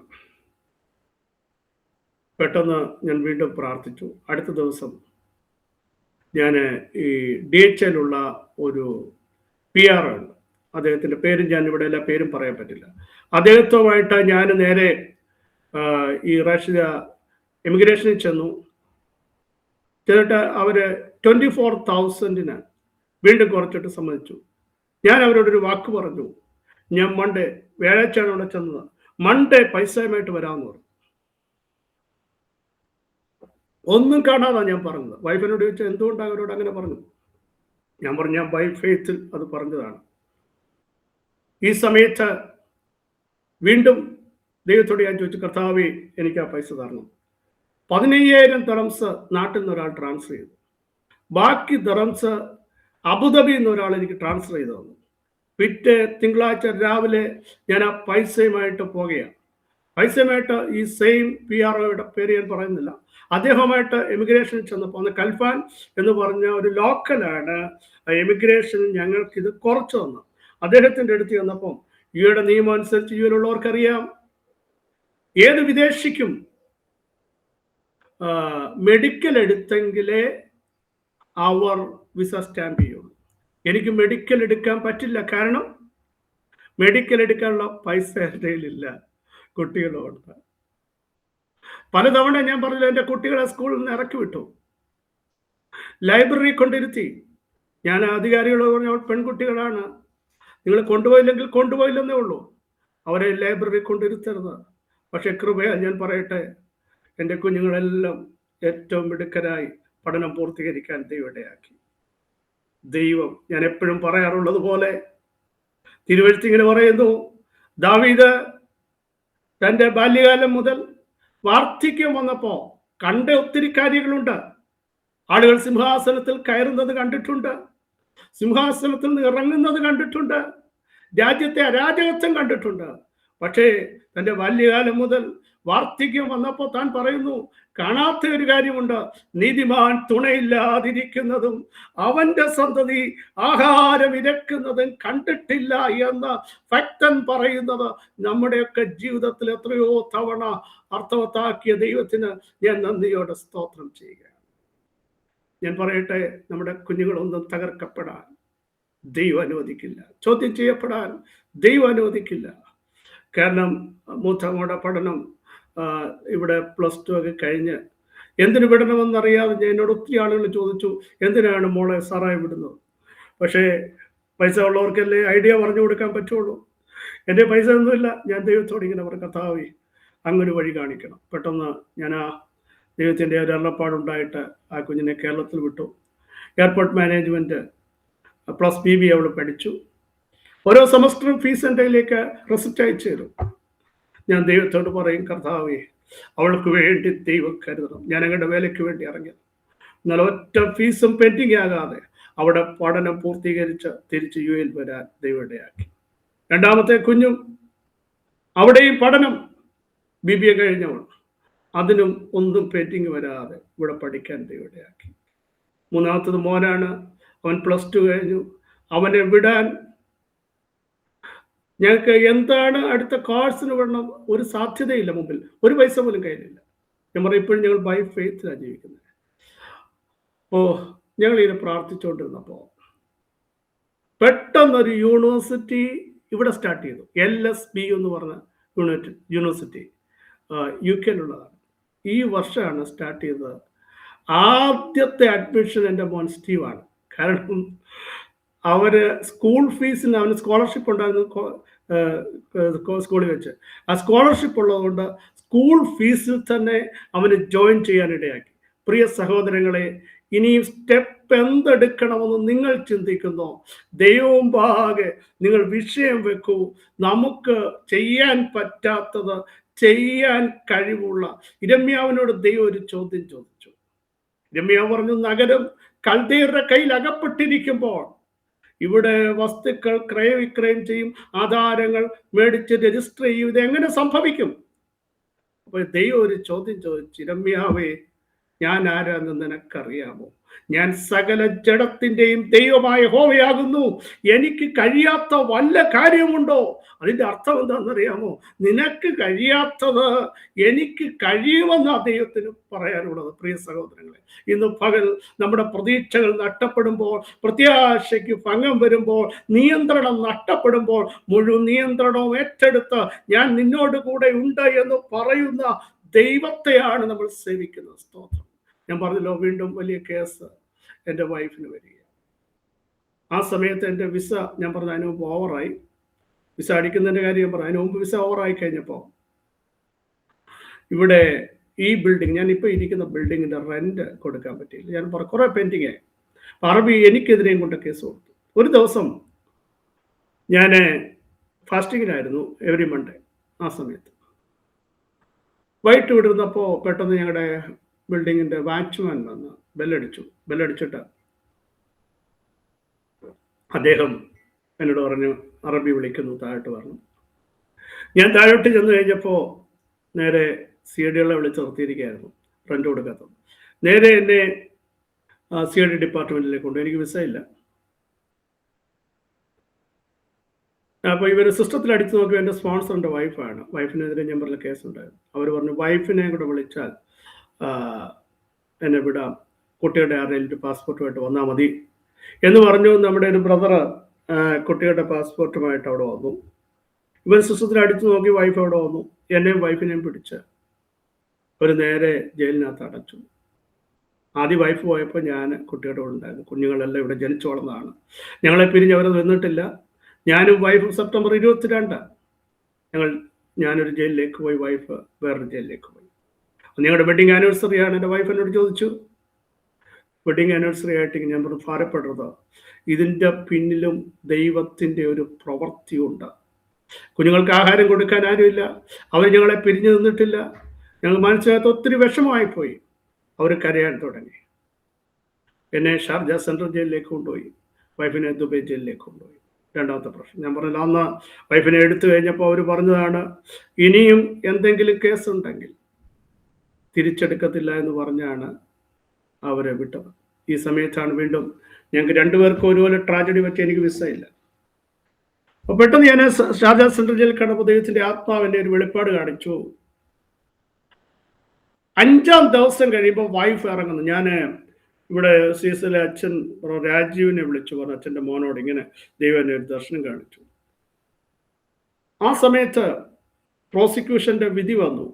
പെട്ടെന്ന് ഞാൻ വീണ്ടും പ്രാർത്ഥിച്ചു. അടുത്ത ദിവസം ഞാൻ ഈ DHL ഒരു PR ഉണ്ട്, അദ്ദേഹത്തിൻ്റെ പേരും ഞാൻ ഇവിടെ എല്ലാ പേരും പറയാൻ പറ്റില്ല. അദ്ദേഹത്തുമായിട്ട് ഞാൻ നേരെ ഈ റഷ്യ ഇമിഗ്രേഷനിൽ ചെന്നു. എന്നിട്ട് അവർ 24,000 വീണ്ടും കുറച്ചിട്ട് സമ്മതിച്ചു. ഞാൻ അവരോടൊരു വാക്ക് പറഞ്ഞു, ഞാൻ മൺഡേ, വ്യാഴാഴ്ചയാണ് അവിടെ ചെന്നത്, മൺഡേ പൈസയുമായിട്ട് വരാമെന്ന് പറഞ്ഞു. ഒന്നും കാണാതാണ് ഞാൻ പറഞ്ഞത്. വൈഫിനോട് ചോദിച്ചാൽ എന്തുകൊണ്ടാണ് അവരോട് അങ്ങനെ പറഞ്ഞു. ഞാൻ പറഞ്ഞു, ഞാൻ ബൈ ഫെയ്ത്തിൽ അത് പറഞ്ഞതാണ്. ഈ സമയത്ത് വീണ്ടും ദൈവത്തോട് ഞാൻ ചോദിച്ചു, കർത്താവേ, എനിക്ക് ആ പൈസ തരണം. 15,000 ദിർഹംസ് നാട്ടിൽ നിന്ന് ഒരാൾ ട്രാൻസ്ഫർ ചെയ്തു. ബാക്കി ദിർഹംസ് അബുദാബിയിൽ നിന്ന് ഒരാൾ എനിക്ക് ട്രാൻസ്ഫർ ചെയ്തു തന്നു. പിറ്റേ തിങ്കളാഴ്ച രാവിലെ ഞാൻ ആ പൈസയുമായിട്ട് പോകുകയാണ്. പൈസയുമായിട്ട് ഈ സെയിം PROയുടെ പേര് ഞാൻ പറയുന്നില്ല, അദ്ദേഹമായിട്ട് എമിഗ്രേഷനിൽ ചെന്നപ്പോൾ, അന്ന് കൽഫാൻ എന്ന് പറഞ്ഞ ഒരു ലോക്കലാണ് എമിഗ്രേഷനിൽ ഞങ്ങൾക്കിത് കുറച്ച് തന്നു. അദ്ദേഹത്തിൻ്റെ അടുത്ത് ചെന്നപ്പം, ഈയുടെ നിയമം അനുസരിച്ച് യുഎയിലുള്ളവർക്കറിയാം, ഏത് വിദേശിക്കും മെഡിക്കൽ എടുത്തെങ്കിലേ അവർ വിസ സ്റ്റാമ്പ് ചെയ്യുള്ളൂ. എനിക്ക് മെഡിക്കൽ എടുക്കാൻ പറ്റില്ല, കാരണം മെഡിക്കൽ എടുക്കാനുള്ള പൈസ എൻ്റെ കയ്യിലില്ല, കുട്ടികളുണ്ട്. പലതവണ ഞാൻ പറഞ്ഞില്ല, എൻ്റെ കുട്ടികളെ സ്കൂളിൽ നിന്ന് ഇറക്കി വിട്ടു, ലൈബ്രറി കൊണ്ടിരുത്തി. ഞാൻ അധികാരികളോട് പറഞ്ഞു, പെൺകുട്ടികളാണ്, നിങ്ങൾ കൊണ്ടുപോയില്ലെങ്കിൽ കൊണ്ടുപോയില്ലെന്നേ ഉള്ളൂ, അവരെ ലൈബ്രറി കൊണ്ടിരുത്തരുത്. പക്ഷെ കൃപയാൽ ഞാൻ പറയട്ടെ, എൻ്റെ കുഞ്ഞുങ്ങളെല്ലാം ഏറ്റവും മിടുക്കരായി പഠനം പൂർത്തീകരിക്കാൻ ദൈവമിടയാക്കി. ദൈവം, ഞാൻ എപ്പോഴും പറയാറുള്ളത് പോലെ, തിരുവെഴുത്ത് ഇങ്ങനെ പറയുന്നു, ദാവീദ് തൻ്റെ ബാല്യകാലം മുതൽ വാർദ്ധക്യം വന്നപ്പോൾ കണ്ട ഒത്തിരി കാര്യങ്ങളുണ്ട്. ആളുകൾ സിംഹാസനത്തിൽ കയറുന്നത് കണ്ടിട്ടുണ്ട്, സിംഹാസനത്തിൽ നിന്ന് ഇറങ്ങുന്നത് കണ്ടിട്ടുണ്ട്, രാജ്യത്തെ അരാജകത്വം കണ്ടിട്ടുണ്ട്. പക്ഷേ തൻ്റെ ബാല്യകാലം മുതൽ വാർദ്ധക്യം വന്നപ്പോൾ താൻ പറയുന്നു, കാണാത്ത ഒരു കാര്യമുണ്ട്, നീതിമാൻ തുണയില്ലാതിരിക്കുന്നതും അവന്റെ സന്തതി ആഹാരം ഇരക്കുന്നതും കണ്ടിട്ടില്ല എന്ന് ഭക്തൻ പറയുന്നത് നമ്മുടെയൊക്കെ ജീവിതത്തിൽ എത്രയോ തവണ അർത്ഥവത്താക്കിയ ദൈവത്തിന് ഞാൻ നന്ദിയോടെ സ്തോത്രം ചെയ്യുക. ഞാൻ പറയട്ടെ, നമ്മുടെ കുഞ്ഞുങ്ങളൊന്നും തകർക്കപ്പെടാൻ ദൈവം അനുവദിക്കില്ല, ചോദ്യം ചെയ്യപ്പെടാൻ ദൈവം അനുവദിക്കില്ല. കാരണം മൂത്തമ്മയുടെ പഠനം ഇവിടെ +2 ഒക്കെ കഴിഞ്ഞ് എന്തിനു വിടണമെന്നറിയാതെ എന്നോട് ഒത്തിരി ആളുകൾ ചോദിച്ചു, എന്തിനാണ് മോളെ സാറായി വിടുന്നത്? പക്ഷേ പൈസ ഉള്ളവർക്കല്ലേ ഐഡിയ പറഞ്ഞു കൊടുക്കാൻ പറ്റുള്ളൂ. എൻ്റെ പൈസ ഒന്നുമില്ല. ഞാൻ ദൈവത്തോട് ഇങ്ങനെ പറഞ്ഞു, കർത്താവേ, അങ്ങൊരു വഴി കാണിക്കണം. പെട്ടെന്ന് ഞാൻ ആ ദൈവത്തിൻ്റെ ഒരു അരുളപ്പാടുണ്ടായിട്ട് ആ കുഞ്ഞിനെ കേരളത്തിൽ വിട്ടു. എയർപോർട്ട് മാനേജ്മെൻറ്റ് +BB അവൾ പഠിച്ചു. ഓരോ സെമസ്റ്ററും ഫീസ് എൻ്റെ കയ്യിലേക്ക് റെസിപ്റ്റ് അയച്ചു തരും. ഞാൻ ദൈവത്തോട് പറയും, കർത്താവേ, അവൾക്ക് വേണ്ടി ദൈവം കരുതണം. ഞാൻ അങ്ങയുടെ വേലയ്ക്ക് വേണ്ടി ഇറങ്ങിയത്, എന്നാൽ ഒറ്റ ഫീസും പെൻഡിങ് ആകാതെ അവിടെ പഠനം പൂർത്തീകരിച്ച് തിരിച്ച് UAE വരാൻ ദൈവം ഇടയാക്കി. രണ്ടാമത്തെ കുഞ്ഞും അവിടെയും പഠനം BBA കഴിഞ്ഞവൾ, അതിനും ഒന്നും പെൻഡിങ് വരാതെ ഇവിടെ പഠിക്കാൻ ദൈവം ഇടയാക്കി. മൂന്നാമത്തത് മോനാണ്, അവൻ +2 കഴിഞ്ഞു. അവനെ വിടാൻ ഞങ്ങൾക്ക് എന്താണ് അടുത്ത കോഴ്സിന് വിടണം ഒരു സാധ്യതയില്ല, മുമ്പിൽ ഒരു പൈസ പോലും കയ്യിലില്ല. ഞാൻ പറയും, ഇപ്പോഴും ഞങ്ങൾ ബൈ ഫെയ്ത്തിലാണ് ജീവിക്കുന്നത്. ഞങ്ങളിങ്ങനെ പ്രാർത്ഥിച്ചുകൊണ്ടിരുന്നപ്പോൾ പെട്ടെന്നൊരു യൂണിവേഴ്സിറ്റി ഇവിടെ സ്റ്റാർട്ട് ചെയ്തു. LSB എന്ന് പറഞ്ഞ യൂണിവേഴ്സിറ്റി UK-ലുള്ളതാണ്. ഈ വർഷമാണ് സ്റ്റാർട്ട് ചെയ്തത്. ആദ്യത്തെ അഡ്മിഷൻ എൻ്റെ മോൻ സ്റ്റീവാണ്. കാരണം അവര് സ്കൂൾ ഫീസിന്, അവന് സ്കോളർഷിപ്പ് ഉണ്ടായിരുന്നു സ്കൂളിൽ വെച്ച്. ആ സ്കോളർഷിപ്പ് ഉള്ളതുകൊണ്ട് സ്കൂൾ ഫീസിൽ തന്നെ അവന് ജോയിൻ ചെയ്യാനിടയാക്കി. പ്രിയ സഹോദരങ്ങളെ, ഇനിയും സ്റ്റെപ്പ് എന്തെടുക്കണമെന്ന് നിങ്ങൾ ചിന്തിക്കുന്നോ, ദൈവവും പാകെ നിങ്ങൾ വിഷയം വെക്കൂ. നമുക്ക് ചെയ്യാൻ പറ്റാത്തത് ചെയ്യാൻ കഴിവുള്ള ഇരമ്യാവിനോട് ദൈവം ഒരു ചോദ്യം ചോദിച്ചു. ഇരമ്യാവ് പറഞ്ഞു, നഗരം കൽദയരുടെ കയ്യിൽ അകപ്പെട്ടിരിക്കുമ്പോൾ ഇവിടെ വസ്തുക്കൾ ക്രയവിക്രയം ചെയ്യും, ആധാരങ്ങൾ മേടിച്ച് രജിസ്റ്റർ ചെയ്യും. ഇത് എങ്ങനെ സംഭവിക്കും? അപ്പൊ ദൈവം ഒരു ചോദ്യം ചോദിച്ചു, ഇരമ്യാവേ, ഞാൻ ആരാന്ന് നിനക്കറിയാമോ? ഞാൻ സകല ജഡത്തിന്റെയും ദൈവമായ യഹോവയാകുന്നു. എനിക്ക് കഴിയാത്ത വല്ല കാര്യമുണ്ടോ? അതിന്റെ അർത്ഥം എന്താണെന്നറിയാമോ? നിനക്ക് കഴിയാത്തത് എനിക്ക് കഴിയുമെന്നാ ദൈവത്തിന് പറയാനുള്ളത്. പ്രിയ സഹോദരങ്ങളെ, ഇന്ന് പകൽ നമ്മുടെ പ്രതീക്ഷകൾ നഷ്ടപ്പെടുമ്പോൾ, പ്രത്യാശയ്ക്ക് ഭംഗം വരുമ്പോൾ, നിയന്ത്രണം നഷ്ടപ്പെടുമ്പോൾ, മുഴുവൻ നിയന്ത്രണവും ഏറ്റെടുത്ത് ഞാൻ നിന്നോട് കൂടെ ഉണ്ട് എന്ന് പറയുന്ന ദൈവത്തെയാണ് നമ്മൾ സേവിക്കുന്നത്. സ്തോത്രം. ഞാൻ പറഞ്ഞല്ലോ, വീണ്ടും വലിയ കേസ് എൻ്റെ വൈഫിന് വരിക. ആ സമയത്ത് എൻ്റെ വിസ, ഞാൻ പറഞ്ഞ അതിന് മുമ്പ് ഓവറായി. വിസ അടിക്കുന്നതിൻ്റെ കാര്യം ഞാൻ പറഞ്ഞു. അതിന് മുമ്പ് വിസ ഓവറായി കഴിഞ്ഞപ്പോൾ ഇവിടെ ഈ ബിൽഡിംഗ്, ഞാൻ ഇപ്പോൾ ഇരിക്കുന്ന ബിൽഡിങ്ങിൻ്റെ റെന്റ് കൊടുക്കാൻ പറ്റിയില്ല. ഞാൻ കുറേ പെൻഡിങ്. അറബി എനിക്കെതിരെയും കൊണ്ട് കേസ് കൊടുത്തു. ഒരു ദിവസം ഞാൻ ഫാസ്റ്റിങ്ങിനായിരുന്നു, എവറി മൺഡേ. ആ സമയത്ത് വൈകിട്ട് വിടുന്നപ്പോൾ പെട്ടെന്ന് ഞങ്ങളുടെ ബിൽഡിങ്ങിൻ്റെ വാച്ച്മാൻ വന്ന് ബെല്ലടിച്ചിട്ട് അദ്ദേഹം എന്നോട് പറഞ്ഞു, അറബി വിളിക്കുന്നു, താഴോട്ട് പറഞ്ഞു. ഞാൻ താഴോട്ട് ചെന്ന് കഴിഞ്ഞപ്പോൾ നേരെ CID-കളെ വിളിച്ച് നിർത്തിയിരിക്കുകയായിരുന്നു, റെന്റ് കൊടുക്കാത്തത്. നേരെ എന്നെ CID ഡിപ്പാർട്ട്മെന്റിലേക്ക് കൊണ്ടു. എനിക്ക് വിസ ഇല്ല. അപ്പോൾ ഇവർ സിസ്റ്റത്തിൽ അടിച്ചു നോക്കി, എൻ്റെ സ്പോൺസറിൻ്റെ വൈഫാണ്. വൈഫിനെതിരെ ഞാൻ പറഞ്ഞ കേസുണ്ടായിരുന്നു. അവർ പറഞ്ഞു, വൈഫിനെ കൂടെ വിളിച്ചാൽ എന്നെ വിടാം, കുട്ടിയുടെ ആരെങ്കിലും പാസ്പോർട്ടുമായിട്ട് വന്നാൽ മതി എന്ന് പറഞ്ഞു. നമ്മുടെ ഒരു ബ്രദർ കുട്ടിയുടെ പാസ്പോർട്ടുമായിട്ട് അവിടെ വന്നു. ഇവർ സിസ്റ്റത്തിൽ അടിച്ചു നോക്കി, വൈഫ് അവിടെ വന്നു. എന്നെയും വൈഫിനെയും പിടിച്ച് ഒരു നേരെ ജയിലിനകത്ത് അടച്ചു. ആദ്യം വൈഫ് പോയപ്പോൾ ഞാൻ കുട്ടിയുടെ കൂടെ ഉണ്ടായിരുന്നു. കുഞ്ഞുങ്ങളെല്ലാം ഇവിടെ ജനിച്ചു വളർന്നതാണ്. ഞങ്ങളെ പിരിഞ്ഞ് അവർ നിന്നിട്ടില്ല. ഞാനും വൈഫും സെപ്റ്റംബർ 22 ഞാനൊരു ജയിലിലേക്ക് പോയി, വൈഫ് വേറൊരു ജയിലിലേക്ക് പോയി. ഞങ്ങളുടെ വെഡിങ് ആനിവേഴ്സറിയാണ്. എൻ്റെ വൈഫ് എന്നോട് ചോദിച്ചു, വെഡിങ് ആനിവേഴ്സറി ആയിട്ട് ഞാൻ പറഞ്ഞു, ഭാരപ്പെടരുത്, ഇതിൻ്റെ പിന്നിലും ദൈവത്തിൻ്റെ ഒരു പ്രവൃത്തിയുണ്ട്. കുഞ്ഞുങ്ങൾക്ക് ആഹാരം കൊടുക്കാൻ ആരുമില്ല, അവർ ഞങ്ങളെ പിരിഞ്ഞു നിന്നിട്ടില്ല. ഞങ്ങൾ മനസ്സിനകത്ത് ഒത്തിരി വിഷമമായിപ്പോയി. അവർ കരയാൻ തുടങ്ങി. എന്നെ ഷാർജ സെൻട്രൽ ജയിലിലേക്ക് കൊണ്ടുപോയി, വൈഫിനെ ദുബൈ ജയിലിലേക്ക് കൊണ്ടുപോയി. രണ്ടാമത്തെ പ്രശ്നം ഞാൻ പറഞ്ഞില്ല, അന്ന് വൈഫിനെ എടുത്തു കഴിഞ്ഞപ്പോൾ അവർ പറഞ്ഞതാണ്, ഇനിയും എന്തെങ്കിലും കേസുണ്ടെങ്കിൽ തിരിച്ചെടുക്കത്തില്ല എന്ന് പറഞ്ഞാണ് അവരെ വിട്ടത്. ഈ സമയത്താണ് വീണ്ടും ഞങ്ങൾക്ക് രണ്ടുപേർക്കും ഒരുപോലെ ട്രാജഡി പറ്റി. എനിക്ക് വിസ ഇല്ല. അപ്പോൾ പെട്ടെന്ന് ഞാൻ ഷാർജ സെൻട്രൽ ജയിലിൽ കണ്ടപ്പോൾ ദൈവത്തിൻ്റെ ആത്മാവിൻ്റെ ഒരു വെളിപ്പാട് കാണിച്ചു. 5-ാം ദിവസം കഴിയുമ്പോൾ വൈഫ് ഇറങ്ങുന്നു. ഞാൻ ഇവിടെ സീസിലെ അച്ഛൻ രാജീവിനെ വിളിച്ചു പറഞ്ഞു, അച്ഛൻ്റെ മോനോട് ഇങ്ങനെ ദൈവം എന്നെ ഒരു ദർശനം കാണിച്ചു. ആ സമയത്ത് പ്രോസിക്യൂഷൻ്റെ വിധി വന്നു.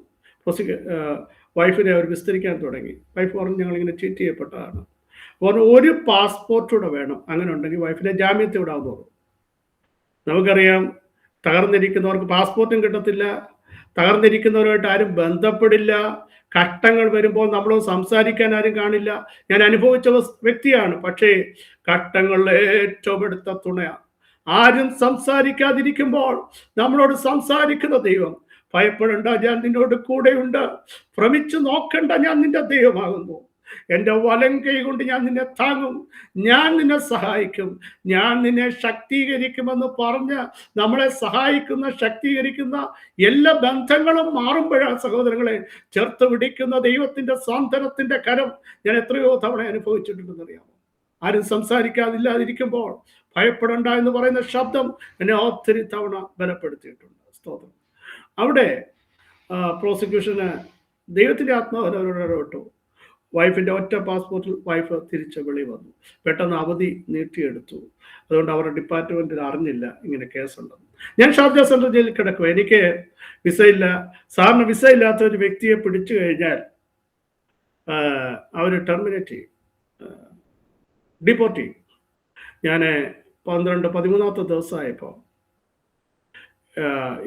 വൈഫിനെ അവർ വിസ്തരിക്കാൻ തുടങ്ങി. വൈഫ് പറഞ്ഞു, ഞങ്ങളിങ്ങനെ ചീറ്റ് ചെയ്യപ്പെട്ടതാണ്. പറഞ്ഞു, ഒരു പാസ്പോർട്ടൂടെ വേണം, അങ്ങനെ ഉണ്ടെങ്കിൽ വൈഫിനെ ജാമ്യത്തിൽ വിടാമെന്ന് പറഞ്ഞു. നമുക്കറിയാം, തകർന്നിരിക്കുന്നവർക്ക് പാസ്പോർട്ടും കിട്ടത്തില്ല, തകർന്നിരിക്കുന്നവരുമായിട്ട് ആരും ബന്ധപ്പെടില്ല. കഷ്ടങ്ങൾ വരുമ്പോൾ നമ്മൾ സംസാരിക്കാൻ ആരും കാണില്ല. ഞാൻ അനുഭവിച്ച വ്യക്തിയാണ്. പക്ഷേ കഷ്ടങ്ങളിൽ ഏറ്റവും എടുത്ത തുണയാണ്. ആരും സംസാരിക്കാതിരിക്കുമ്പോൾ നമ്മളോട് സംസാരിക്കുന്ന ദൈവം. ഭയപ്പെടേണ്ട, ഞാൻ നിന്നോട് കൂടെയുണ്ട്. ഭ്രമിച്ചു നോക്കണ്ട, ഞാൻ നിന്റെ ദൈവമാകുന്നു. എൻ്റെ വലം കൈ കൊണ്ട് ഞാൻ നിന്നെ താങ്ങും, ഞാൻ നിന്നെ സഹായിക്കും, ഞാൻ നിന്നെ ശക്തീകരിക്കുമെന്ന് പറഞ്ഞ് നമ്മളെ സഹായിക്കുന്ന, ശക്തീകരിക്കുന്ന എല്ലാ ബന്ധങ്ങളും മാറുമ്പോഴാണ് സഹോദരങ്ങളെ ചേർത്ത് പിടിക്കുന്ന ദൈവത്തിൻ്റെ സാന്ത്വനത്തിൻ്റെ കരം ഞാൻ എത്രയോ തവണ അനുഭവിച്ചിട്ടുണ്ടെന്നറിയാമോ? ആരും സംസാരിക്കാതില്ലാതിരിക്കുമ്പോൾ ഭയപ്പെടേണ്ട എന്ന് പറയുന്ന ശബ്ദം എന്നെ ഒത്തിരി തവണ ബലപ്പെടുത്തിയിട്ടുണ്ട്. സ്തോത്രം. അവിടെ പ്രോസിക്യൂഷന് ദൈവത്തിൻ്റെ ആത്മാവ് അവരോട് വിട്ടു. വൈഫിൻ്റെ ഒറ്റ പാസ്പോർട്ടിൽ വൈഫ് തിരിച്ച് വെളി വന്നു. പെട്ടെന്ന് അവധി നീട്ടിയെടുത്തു. അതുകൊണ്ട് അവരുടെ ഡിപ്പാർട്ട്മെൻറ്റിൽ അറിഞ്ഞില്ല ഇങ്ങനെ കേസുണ്ടെന്ന്. ഞാൻ ഷാർജ സെൻട്രൽ ജയിലിൽ കിടക്കും. എനിക്ക് വിസ ഇല്ല. സാറിന് വിസ ഇല്ലാത്ത ഒരു വ്യക്തിയെ പിടിച്ചു കഴിഞ്ഞാൽ അവർ ടെർമിനേറ്റ് ചെയ്യും, ഡിപ്പോർട്ട് ചെയ്യും. ഞാൻ 13-14 ദിവസമായപ്പോൾ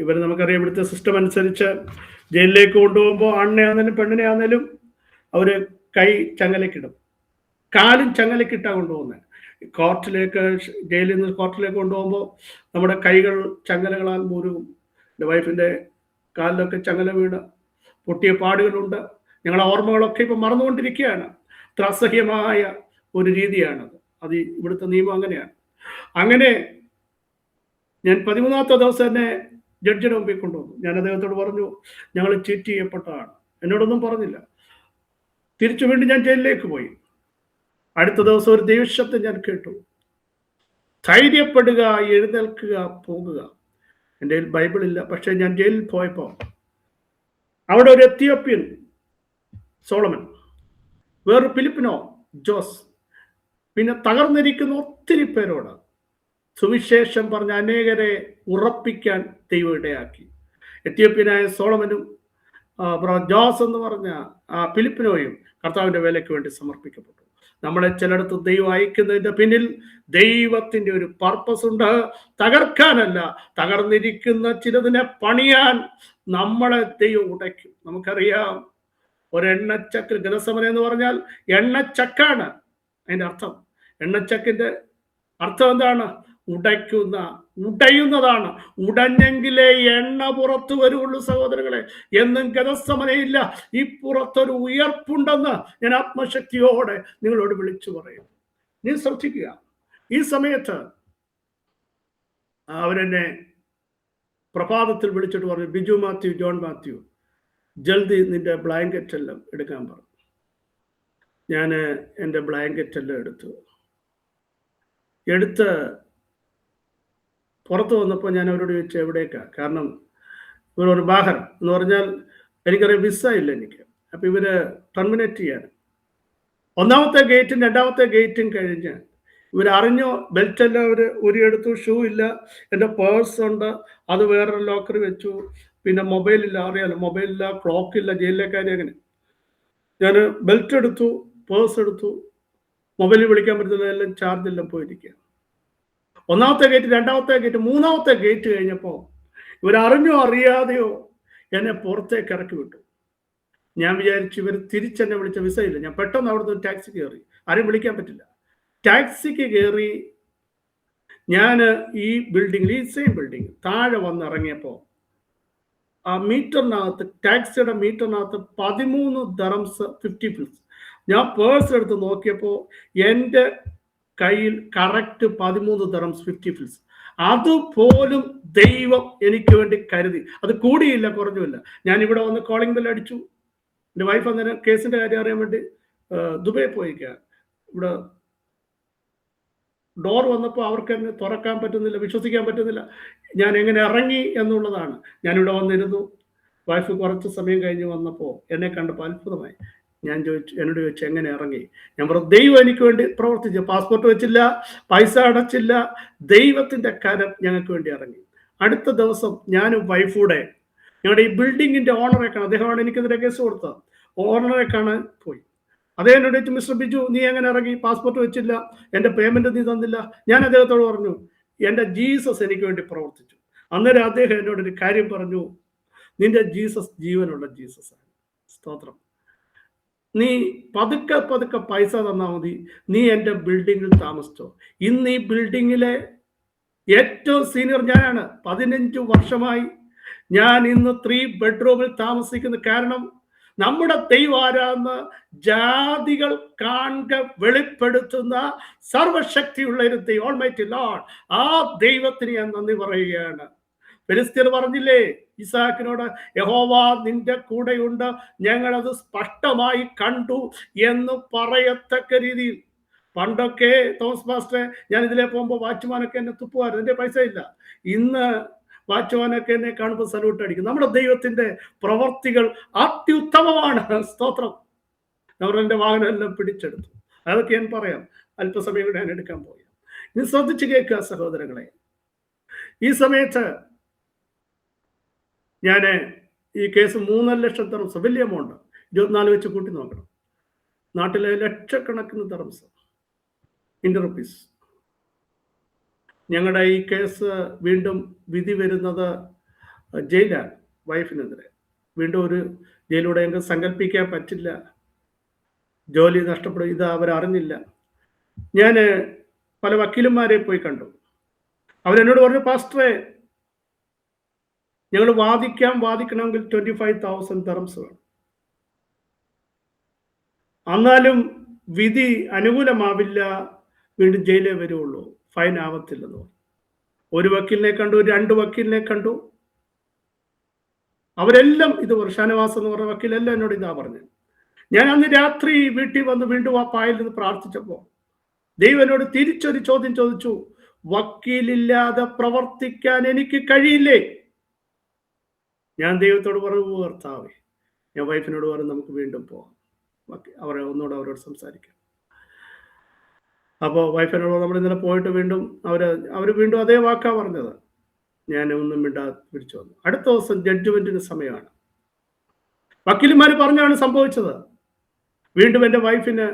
ഇവർ, നമുക്കറിയാം ഇവിടുത്തെ സിസ്റ്റം അനുസരിച്ച് ജയിലിലേക്ക് കൊണ്ടുപോകുമ്പോൾ ആണിനെ ആണെങ്കിലും പെണ്ണിനെ ആണെങ്കിലും അവർ കൈ ചങ്ങലക്കിടും, കാലും ചങ്ങലക്കിട്ടാണ് കൊണ്ടുപോകുന്നത്. കോർട്ടിലേക്ക്, ജയിലിൽ നിന്ന് കോർട്ടിലേക്ക് കൊണ്ടുപോകുമ്പോൾ നമ്മുടെ കൈകൾ ചങ്ങലകളാൽ മുറുകും. എൻ്റെ വൈഫിൻ്റെ കാലിലൊക്കെ ചങ്ങല വീണ് പൊട്ടിയ പാടുകളുണ്ട്. ഞങ്ങളെ ഓർമ്മകളൊക്കെ ഇപ്പം മറന്നുകൊണ്ടിരിക്കുകയാണ്. അത്ര അസഹ്യമായ ഒരു രീതിയാണത്. അത് ഇവിടുത്തെ നിയമം അങ്ങനെയാണ്. അങ്ങനെ ഞാൻ 13ാമത്തെ ദിവസം എന്നെ ജഡ്ജിയുടെ മുമ്പിൽ കൊണ്ടുവന്നു. ഞാൻ അദ്ദേഹത്തോട് പറഞ്ഞു, ഞങ്ങൾ ചീറ്റ് ചെയ്യപ്പെട്ടതാണ്. എന്നോടൊന്നും പറഞ്ഞില്ല. തിരിച്ചു വീണ്ടും ഞാൻ ജയിലിലേക്ക് പോയി. അടുത്ത ദിവസം ഒരു ദൈവശബ്ദം ഞാൻ കേട്ടു, ധൈര്യപ്പെടുക, എഴുന്നേൽക്കുക, പോകുക. എൻ്റെ കയ്യിൽ ബൈബിളില്ല. പക്ഷേ ഞാൻ ജയിലിൽ പോയപ്പോൾ അവിടെ ഒരു എത്യോപ്യൻ സോളമൻ, വേറൊരു ഫിലിപ്പിനോ ജോസ്, പിന്നെ തകർന്നിരിക്കുന്ന ഒത്തിരി പേരോട് സുവിശേഷം പറഞ്ഞ അനേകരെ ഉറപ്പിക്കാൻ ദൈവം ഇടയാക്കി. എത്യോപ്യനായ സോളമനും ജോസ് എന്ന് പറഞ്ഞ ഫിലിപ്പിനോയും കർത്താവിൻ്റെ വേലയ്ക്ക് വേണ്ടി സമർപ്പിക്കപ്പെട്ടു. നമ്മളെ ചിലയിടത്ത് ദൈവം അയക്കുന്നതിൻ്റെ പിന്നിൽ ദൈവത്തിൻ്റെ ഒരു പർപ്പസ് ഉണ്ട്. തകർക്കാനല്ല, തകർന്നിരിക്കുന്ന ചിലതിനെ പണിയാൻ നമ്മളെ ദൈവം ഉടയ്ക്കും. നമുക്കറിയാം, ഒരെണ്ണച്ചക്ക്, ഗതസമന എന്ന് പറഞ്ഞാൽ എണ്ണച്ചക്കാണ് അതിൻ്റെ അർത്ഥം. എണ്ണച്ചക്കിൻ്റെ അർത്ഥം എന്താണ്? ഉടയുന്നതാണ്. ഉടഞ്ഞെങ്കിലേ എണ്ണ പുറത്തു വരുള്ളൂ സഹോദരങ്ങളെ. എന്നും ഗതസമനയില്ല. ഈ പുറത്തൊരു ഉയർപ്പുണ്ടെന്ന് ഞാൻ ആത്മശക്തിയോടെ നിങ്ങളോട് വിളിച്ചു പറയും. നീ ശ്രദ്ധിക്കുക. ഈ സമയത്ത് അവരെന്നെ പ്രഭാതത്തിൽ വിളിച്ചിട്ട് പറഞ്ഞു, ബിജു മാത്യു, ജോൺ മാത്യു, ജൽദി നിന്റെ ബ്ലാങ്കറ്റ് എല്ലാം എടുക്കാൻ പറഞ്ഞു. ഞാൻ എൻ്റെ ബ്ലാങ്കറ്റ് എല്ലാം എടുത്ത് പുറത്ത് വന്നപ്പോൾ ഞാൻ അവരോട് ചോദിച്ചു, എവിടേക്കാണ്? കാരണം ഇവരൊരു ബാഹർ എന്ന് പറഞ്ഞാൽ എനിക്കറിയാം വിസ ഇല്ല എനിക്ക്. അപ്പം ഇവര് ടെർമിനേറ്റ് ചെയ്യാൻ 1ാമത്തെ ഗേറ്റും 2ാമത്തെ ഗേറ്റും കഴിഞ്ഞ് ഇവരറിഞ്ഞോ, ബെൽറ്റ് എല്ലാം അവർ ഉരിയെടുത്തു, ഷൂ ഇല്ല, എൻ്റെ പേഴ്സ് ഉണ്ട്, അത് വേറൊരു ലോക്കറി വെച്ചു, പിന്നെ മൊബൈലില്ല, അറിയാലോ, മൊബൈലില്ല, ക്ലോക്കില്ല, ജയിലിലേക്കാരി. അങ്ങനെ ഞാൻ ബെൽറ്റ് എടുത്തു, പേഴ്സ് എടുത്തു, മൊബൈലിൽ വിളിക്കാൻ പറ്റുന്നില്ല, എല്ലാം ചാർജെല്ലാം പോയിരിക്കുക. 1ാമത്തെ ഗേറ്റ്, 2ാമത്തെ ഗേറ്റ്, 3ാമത്തെ ഗേറ്റ് കഴിഞ്ഞപ്പോൾ ഇവരറിഞ്ഞോ അറിയാതെയോ എന്നെ പുറത്തേക്ക് ഇറക്കി വിട്ടു. ഞാൻ വിചാരിച്ചു ഇവർ തിരിച്ചെന്നെ വിളിച്ച വിസ ഇല്ല. ഞാൻ പെട്ടെന്ന് അവിടുന്ന് ഒരു ടാക്സി കയറി. ആരും വിളിക്കാൻ പറ്റില്ല. ടാക്സിക്ക് കയറി ഞാൻ ഈ ബിൽഡിങ്ങിൽ, ഈ സെയിം ബിൽഡിങ് താഴെ വന്നിറങ്ങിയപ്പോൾ ആ മീറ്ററിനകത്ത്, ടാക്സിയുടെ മീറ്ററിനകത്ത് 13 ദിർഹംസ് 50 ഫിൽസ്. ഞാൻ പേഴ്സ് എടുത്ത് നോക്കിയപ്പോൾ എൻ്റെ കയ്യിൽ കറക്റ്റ് 13 ദിർഹംസ് 50 ഫിൽസ്. അതുപോലും ദൈവം എനിക്ക് വേണ്ടി കരുതി. അത് കൂടിയില്ല, കുറഞ്ഞുമില്ല. ഞാൻ ഇവിടെ വന്ന് കോളിംഗ് ബെൽ അടിച്ചു. എൻ്റെ വൈഫ് അന്നേരം കേസിൻ്റെ കാര്യം അറിയാൻ വേണ്ടി ദുബൈ പോയിക്കുക. ഇവിടെ ഡോർ വന്നപ്പോൾ അവർക്ക് എന്നെ തുറക്കാൻ പറ്റുന്നില്ല, വിശ്വസിക്കാൻ പറ്റുന്നില്ല. ഞാൻ എങ്ങനെ ഇറങ്ങി എന്നുള്ളതാണ്. ഞാനിവിടെ വന്നിരുന്നു. വൈഫ് കുറച്ച് സമയം കഴിഞ്ഞ് വന്നപ്പോൾ എന്നെ കണ്ടപ്പോൾ അത്ഭുതമായി. എന്നോട് ചോദിച്ചു എങ്ങനെ ഇറങ്ങി. ഞാൻ പറഞ്ഞു, ദൈവം എനിക്ക് വേണ്ടി പ്രവർത്തിച്ചു. പാസ്പോർട്ട് വെച്ചില്ല, പൈസ അടച്ചില്ല, ദൈവത്തിൻ്റെ കരം ഞങ്ങൾക്ക് വേണ്ടി ഇറങ്ങി. അടുത്ത ദിവസം ഞാനും വൈഫൂടെ ഞങ്ങളുടെ ഈ ബിൽഡിങ്ങിൻ്റെ ഓണറെ കാണാൻ, അദ്ദേഹമാണ് എനിക്കെതിരെ കേസ് കൊടുത്തത്, ഓണറെ കാണാൻ പോയി. അതേ എന്നോട് ചോദിച്ചു, മിസ്റ്റർ ബിജു, നീ എങ്ങനെ ഇറങ്ങി? പാസ്പോർട്ട് വെച്ചില്ല, എൻ്റെ പേയ്മെൻറ്റ് നീ തന്നില്ല. ഞാൻ അദ്ദേഹത്തോട് പറഞ്ഞു, എൻ്റെ ജീസസ് എനിക്ക് വേണ്ടി പ്രവർത്തിച്ചു. അന്നേരം അദ്ദേഹം എന്നോടൊരു കാര്യം പറഞ്ഞു, നിന്റെ ജീസസ് ജീവനുള്ള ജീസസാണ്. സ്തോത്രം. നീ പതുക്കെ പൈസ തന്നാൽ മതി, നീ എൻ്റെ ബിൽഡിങ്ങിൽ താമസിച്ചോ. ഇന്ന് ഈ ബിൽഡിങ്ങിലെ ഏറ്റവും സീനിയർ ഞാനാണ്. 15 വർഷമായി ഞാൻ ഇന്ന് 3 ബെഡ്റൂമിൽ താമസിക്കുന്ന. കാരണം നമ്മുടെ ദൈവം ആരാന്ന് ജാതികൾ കാണുക വെളിപ്പെടുത്തുന്ന സർവശക്തിയുള്ള ഒരു ദൈവം, ഓൾമൈറ്റി ലോർഡ്. ആ ദൈവത്തിന് ഞാൻ നന്ദി പറയുകയാണ്. ഫെലിസ്ത്യർ പറഞ്ഞില്ലേ ഇസാക്കിനോട്, യഹോവ നിന്റെ കൂടെയുണ്ട്, ഞങ്ങളത് സ്പഷ്ടമായി കണ്ടു എന്ന് പറയത്തക്ക രീതിയിൽ. പണ്ടൊക്കെ തോമസ് മാസ്റ്ററെ, ഞാൻ ഇതിലെ പോകുമ്പോൾ വാച്ച്മാനൊക്കെ എന്നെ തുപ്പുമായിരുന്നു, എൻ്റെ പൈസ ഇല്ല. ഇന്ന് വാച്ച്മാനൊക്കെ എന്നെ കാണുമ്പോൾ സല്യൂട്ട് അടിക്കും. നമ്മുടെ ദൈവത്തിൻ്റെ പ്രവർത്തികൾ അത്യുത്തമമാണ്. സ്തോത്രം. അവർ എൻ്റെ വാഹനം എല്ലാം പിടിച്ചെടുത്തു. അതൊക്കെ ഞാൻ പറയാം, അല്പസമയം കൂടെ ഞാൻ എടുക്കാൻ പോയി. ഇനി ശ്രദ്ധിച്ച് കേൾക്കുക സഹോദരങ്ങളെ. ഈ സമയത്ത് ഞാൻ ഈ കേസ് 3 ലക്ഷം ദിർഹംസ്, വലിയ എമൗണ്ട്, 24 വെച്ച് കൂട്ടി നോക്കണം. നാട്ടിലെ ലക്ഷക്കണക്കിന് ദിർഹംസ്, ഇന്ത്യൻ റുപ്പീസ്. ഞങ്ങളുടെ ഈ കേസ് വീണ്ടും വിധി വരുന്നത് ജയിലാണ് വൈഫിനെതിരെ. വീണ്ടും ഒരു ജയിലൂടെ ഞങ്ങൾക്ക് സങ്കല്പിക്കാൻ പറ്റില്ല. ജോലി നഷ്ടപ്പെടും. ഇത് അവരറിഞ്ഞില്ല. ഞാൻ പല വക്കീലന്മാരെ പോയി കണ്ടു. അവരെന്നോട് പറഞ്ഞു, പാസ്റ്ററെ, ഞങ്ങൾ വാദിക്കണമെങ്കിൽ 25,000 ദിർഹംസ് വേണം. എന്നാലും വിധി അനുകൂലമാവില്ല, വീണ്ടും ജയിലേ വരുള്ളൂ. ഫൈൻ ആവത്തില്ലെന്ന് പറഞ്ഞു. ഒരു വക്കീലിനെ കണ്ടു, 2 വക്കീലിനെ കണ്ടു. അവരെല്ലാം ഇത് ഷാനവാസ് എന്ന് പറഞ്ഞ വക്കീലെല്ലാം എന്നോട് ഇതാ പറഞ്ഞു. ഞാൻ അന്ന് രാത്രി വീട്ടിൽ വന്ന് വീണ്ടും ആ പായിൽ നിന്ന് പ്രാർത്ഥിച്ചപ്പോൾ ദൈവം എന്നോട് തിരിച്ചൊരു ചോദ്യം ചോദിച്ചു, വക്കീലില്ലാതെ പ്രവർത്തിക്കാൻ എനിക്ക് കഴിയില്ലേ? ഞാൻ ദൈവത്തോട് പറഞ്ഞു, കർത്താവേ, ഞാൻ വൈഫിനോട് പറഞ്ഞു നമുക്ക് വീണ്ടും പോവാം, അവരോട് സംസാരിക്കാം. അപ്പോൾ വൈഫിനോട് നമ്മൾ ഇന്നലെ പോയിട്ട് വീണ്ടും അവർ വീണ്ടും അതേ വാക്കാ പറഞ്ഞത്. ഞാൻ ഒന്നും പിടിച്ചു വന്നു. അടുത്ത ദിവസം ജഡ്ജ്മെന്റിന് സമയമാണ്. വക്കീലന്മാർ പറഞ്ഞാണ് സംഭവിച്ചത്. വീണ്ടും എൻ്റെ വൈഫിന്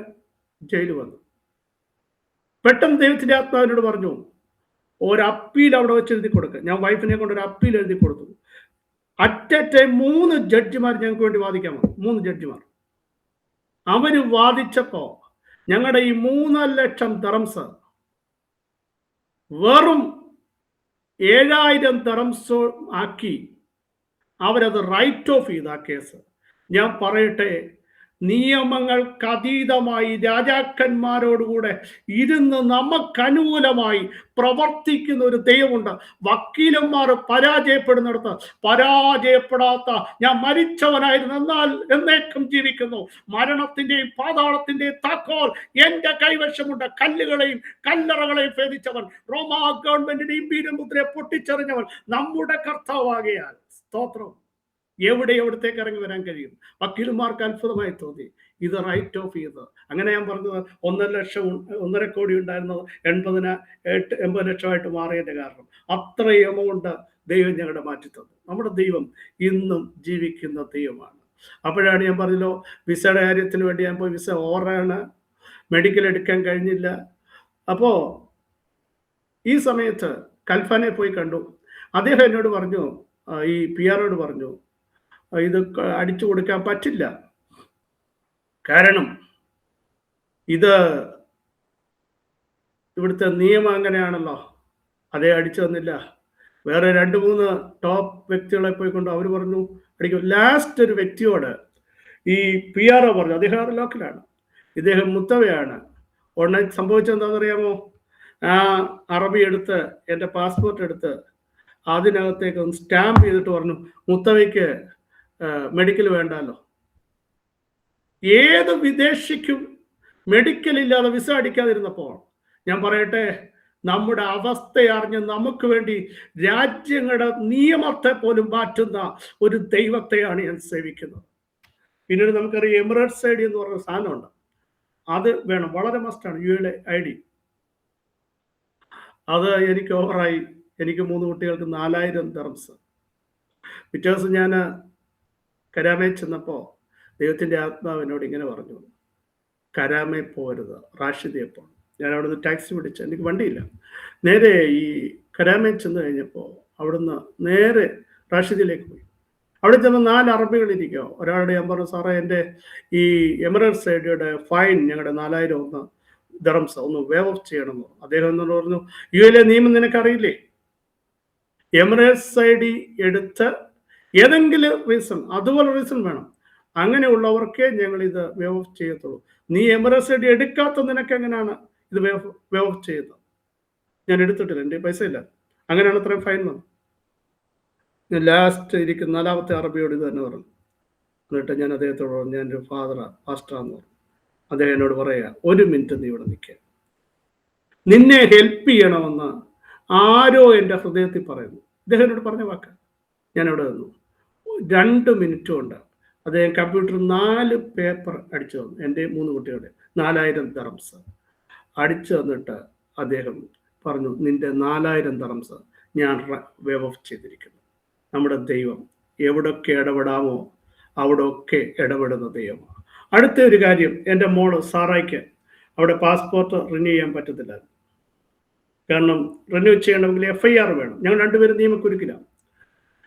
ജയിലിൽ വന്നു. പെട്ടെന്ന് ദൈവത്തിന്റെ ആത്മാവിനോട് പറഞ്ഞു, ഒരു അപ്പീൽ അവിടെ വെച്ച് എഴുതി കൊടുക്കുക. ഞാൻ വൈഫിനെ കൊണ്ട് ഒരു അപ്പീൽ എഴുതി കൊടുത്തു. അറ്റ് എ ടൈം 3 ജഡ്ജിമാർ ഞങ്ങൾക്ക് വേണ്ടി വാദിക്കാൻ വന്നു. 3 ജഡ്ജിമാർ. അവര് വാദിച്ചപ്പോ ഞങ്ങളുടെ ഈ 3 ലക്ഷം ദിർഹംസ് വെറും 7000 ദിർഹംസ് ആക്കി അവരത് റൈറ്റ് ഓഫ് ചെയ്ത ആ കേസ്. ഞാൻ പറയട്ടെ, നിയമങ്ങൾക്ക് അതീതമായി രാജാക്കന്മാരോടുകൂടെ ഇരുന്ന് നമുക്കനുകൂലമായി പ്രവർത്തിക്കുന്ന ഒരു ദൈവമുണ്ട്. വക്കീലന്മാർ പരാജയപ്പെടുന്നിടത്ത് പരാജയപ്പെടാത്ത ഞാൻ മരിച്ചവനായിരുന്നു, എന്നാൽ എന്നേക്കും ജീവിക്കുന്നു, മരണത്തിന്റെയും പാതാളത്തിന്റെയും താക്കോൽ എന്റെ കൈവശമുണ്ട്. കല്ലുകളെയും കല്ലറകളെയും ഭേദിച്ചവൻ, റോമാ ഗവൺമെന്റിന്റെ ഇമ്പീരിയൽ മുദ്രയെ പൊട്ടിച്ചെറിഞ്ഞവൻ നമ്മുടെ കർത്താവാകയാൽ സ്തോത്രം. എവിടത്തേക്ക് ഇറങ്ങി വരാൻ കഴിയും? വക്കീലന്മാർക്ക് അത്ഭുതമായി തോന്നി ഇത് റൈറ്റ് ഓഫ് ചെയ്ത്. അങ്ങനെ ഞാൻ പറഞ്ഞത് 1.5 കോടി ഉണ്ടായിരുന്നത് 80 ലക്ഷമായിട്ട് മാറിയതിന്റെ കാരണം അത്രയും എമൗണ്ട് ദൈവം ഞങ്ങളുടെ മാറ്റി തന്നു. നമ്മുടെ ദൈവം ഇന്നും ജീവിക്കുന്ന ദൈവമാണ്. അപ്പോഴാണ് ഞാൻ പറഞ്ഞല്ലോ, വിസയുടെ കാര്യത്തിന് വേണ്ടി ഞാൻ പോയി, വിസ ഓവറാണ്, മെഡിക്കൽ എടുക്കാൻ കഴിഞ്ഞില്ല. അപ്പോ ഈ സമയത്ത് കൽഫാനെ പോയി കണ്ടു. അദ്ദേഹം എന്നോട് പറഞ്ഞു, ഈ PR പറഞ്ഞു, ഇത് അടിച്ചു കൊടുക്കാൻ പറ്റില്ല, കാരണം ഇത് ഇവിടുത്തെ നിയമം അങ്ങനെയാണല്ലോ. അതേ അടിച്ചു തന്നില്ല. വേറെ 2-3 ടോപ്പ് വ്യക്തികളെ പോയിക്കൊണ്ട് അവർ പറഞ്ഞു അടിക്കും. ലാസ്റ്റ് ഒരു വ്യക്തിയോട് ഈ PR പറഞ്ഞു, അദ്ദേഹം ലോക്കലാണ്, ഇദ്ദേഹം മുത്തവയാണ്. ഉടനെ സംഭവിച്ചെന്താണെന്നറിയാമോ? ആ അറബി എടുത്ത് എൻ്റെ പാസ്പോർട്ട് എടുത്ത് അതിനകത്തേക്ക് ഒന്ന് സ്റ്റാമ്പ് ചെയ്തിട്ട് പറഞ്ഞു, മുത്തവയ്ക്ക് മെഡിക്കൽ വേണ്ടല്ലോ. ഏത് വിദേശിക്കും മെഡിക്കൽ ഇല്ലാതെ വിസ അടിക്കാതിരുന്നപ്പോൾ ഞാൻ പറയട്ടെ, നമ്മുടെ അവസ്ഥ അറിഞ്ഞ് നമുക്ക് വേണ്ടി രാജ്യങ്ങളുടെ നിയമത്തെ പോലും മാറ്റുന്ന ഒരു ദൈവത്തെയാണ് ഞാൻ സേവിക്കുന്നത്. പിന്നീട് നമുക്കറിയാം എമിറേറ്റ്സ് ID എന്ന് പറഞ്ഞ സാധനമുണ്ട്, അത് വേണം, വളരെ മസ്റ്റാണ്. UAE ID അത് എനിക്ക് ഓവറായി. എനിക്ക് 3 കുട്ടികൾക്ക് 4000 ദിർഹംസ്. പിറ്റേ ദിവസം ഞാൻ കരാമേ ചെന്നപ്പോൾ ദൈവത്തിൻ്റെ ആത്മാവിനോട് ഇങ്ങനെ പറഞ്ഞു, കരാമേ പോരുത്, റാഷിദയെ പോകണം. ഞാൻ അവിടെ നിന്ന് ടാക്സി പിടിച്ച്, എനിക്ക് വണ്ടിയില്ല, നേരെ ഈ കരാമേ ചെന്ന് കഴിഞ്ഞപ്പോൾ അവിടുന്ന് നേരെ റാഷിദിലേക്ക് പോയി. അവിടെ ചെന്ന് 4 അറബികളിരിക്കുക. ഒരാളുടെ ഞാൻ പറഞ്ഞു, സാറേ എൻ്റെ ഈ എമിറേറ്റ്സ് IDയുടെ ഫൈൻ ഞങ്ങളുടെ 4000 ദിർഹംസ് ഒന്ന് വേവ് ഓഫ് ചെയ്യണമെന്നോ. അദ്ദേഹം എന്നോട് പറഞ്ഞു, UAE നിയമം നിനക്കറിയില്ലേ? എമിറേറ്റ്സ് ID എടുത്ത് ഏതെങ്കിലും റീസൺ, അതുപോലെ റീസൺ വേണം, അങ്ങനെയുള്ളവർക്കേ ഞങ്ങൾ ഇത് വേവ് ഓഫ് ചെയ്യത്തുള്ളൂ. നീ എമിറേറ്റ്സ് ID എടുക്കാത്ത നിനക്ക് എങ്ങനെയാണ് ഇത് വേവ് ഓഫ് ചെയ്യുന്നത്? ഞാൻ എടുത്തിട്ടില്ല, എൻ്റെ പൈസ ഇല്ല. അങ്ങനെയാണ് അത്രയും ഫൈൻ വന്നത്. ഞാൻ ലാസ്റ്റ് ഇരിക്കുന്ന 4ാമത്തെ അറബിയോട് ഇത് തന്നെ പറഞ്ഞു. എന്നിട്ട് ഞാൻ അദ്ദേഹത്തോട് പറഞ്ഞു, ഞാൻ ഒരു പാസ്റ്ററാന്ന് പറഞ്ഞു. അദ്ദേഹം എന്നോട് പറയുക, 1 മിനിറ്റ് നീ ഇവിടെ നിൽക്കുക, നിന്നെ ഹെൽപ്പ് ചെയ്യണമെന്ന് ആരോ എൻ്റെ ഹൃദയത്തിൽ പറയുന്നു. അദ്ദേഹം എന്നോട് പറഞ്ഞ വാക്ക്. ഞാൻ അവിടെ നിന്നു. 2 മിനിറ്റ് കൊണ്ട് അദ്ദേഹം കമ്പ്യൂട്ടർ 4 പേപ്പർ അടിച്ചു തന്നു. എൻ്റെ 3 കുട്ടികളുടെ 4000 ദിർഹംസ് അടിച്ചു തന്നിട്ട് അദ്ദേഹം പറഞ്ഞു, നിന്റെ 4000 ദിർഹംസ് ഞാൻ വേവ് ഓഫ് ചെയ്തിരിക്കുന്നു. നമ്മുടെ ദൈവം എവിടൊക്കെ ഇടപെടാമോ അവിടെയൊക്കെ ഇടപെടുന്ന ദൈവമാണ്. അടുത്ത ഒരു കാര്യം, എൻ്റെ മോള് സാറായ്ക്ക് അവിടെ പാസ്പോർട്ട് റിന്യൂ ചെയ്യാൻ പറ്റത്തില്ല. കാരണം റിന്യൂ ചെയ്യണമെങ്കിൽ FIR വേണം. ഞങ്ങൾ 2 പേരും നിയമക്കുരുക്കിലാണ്.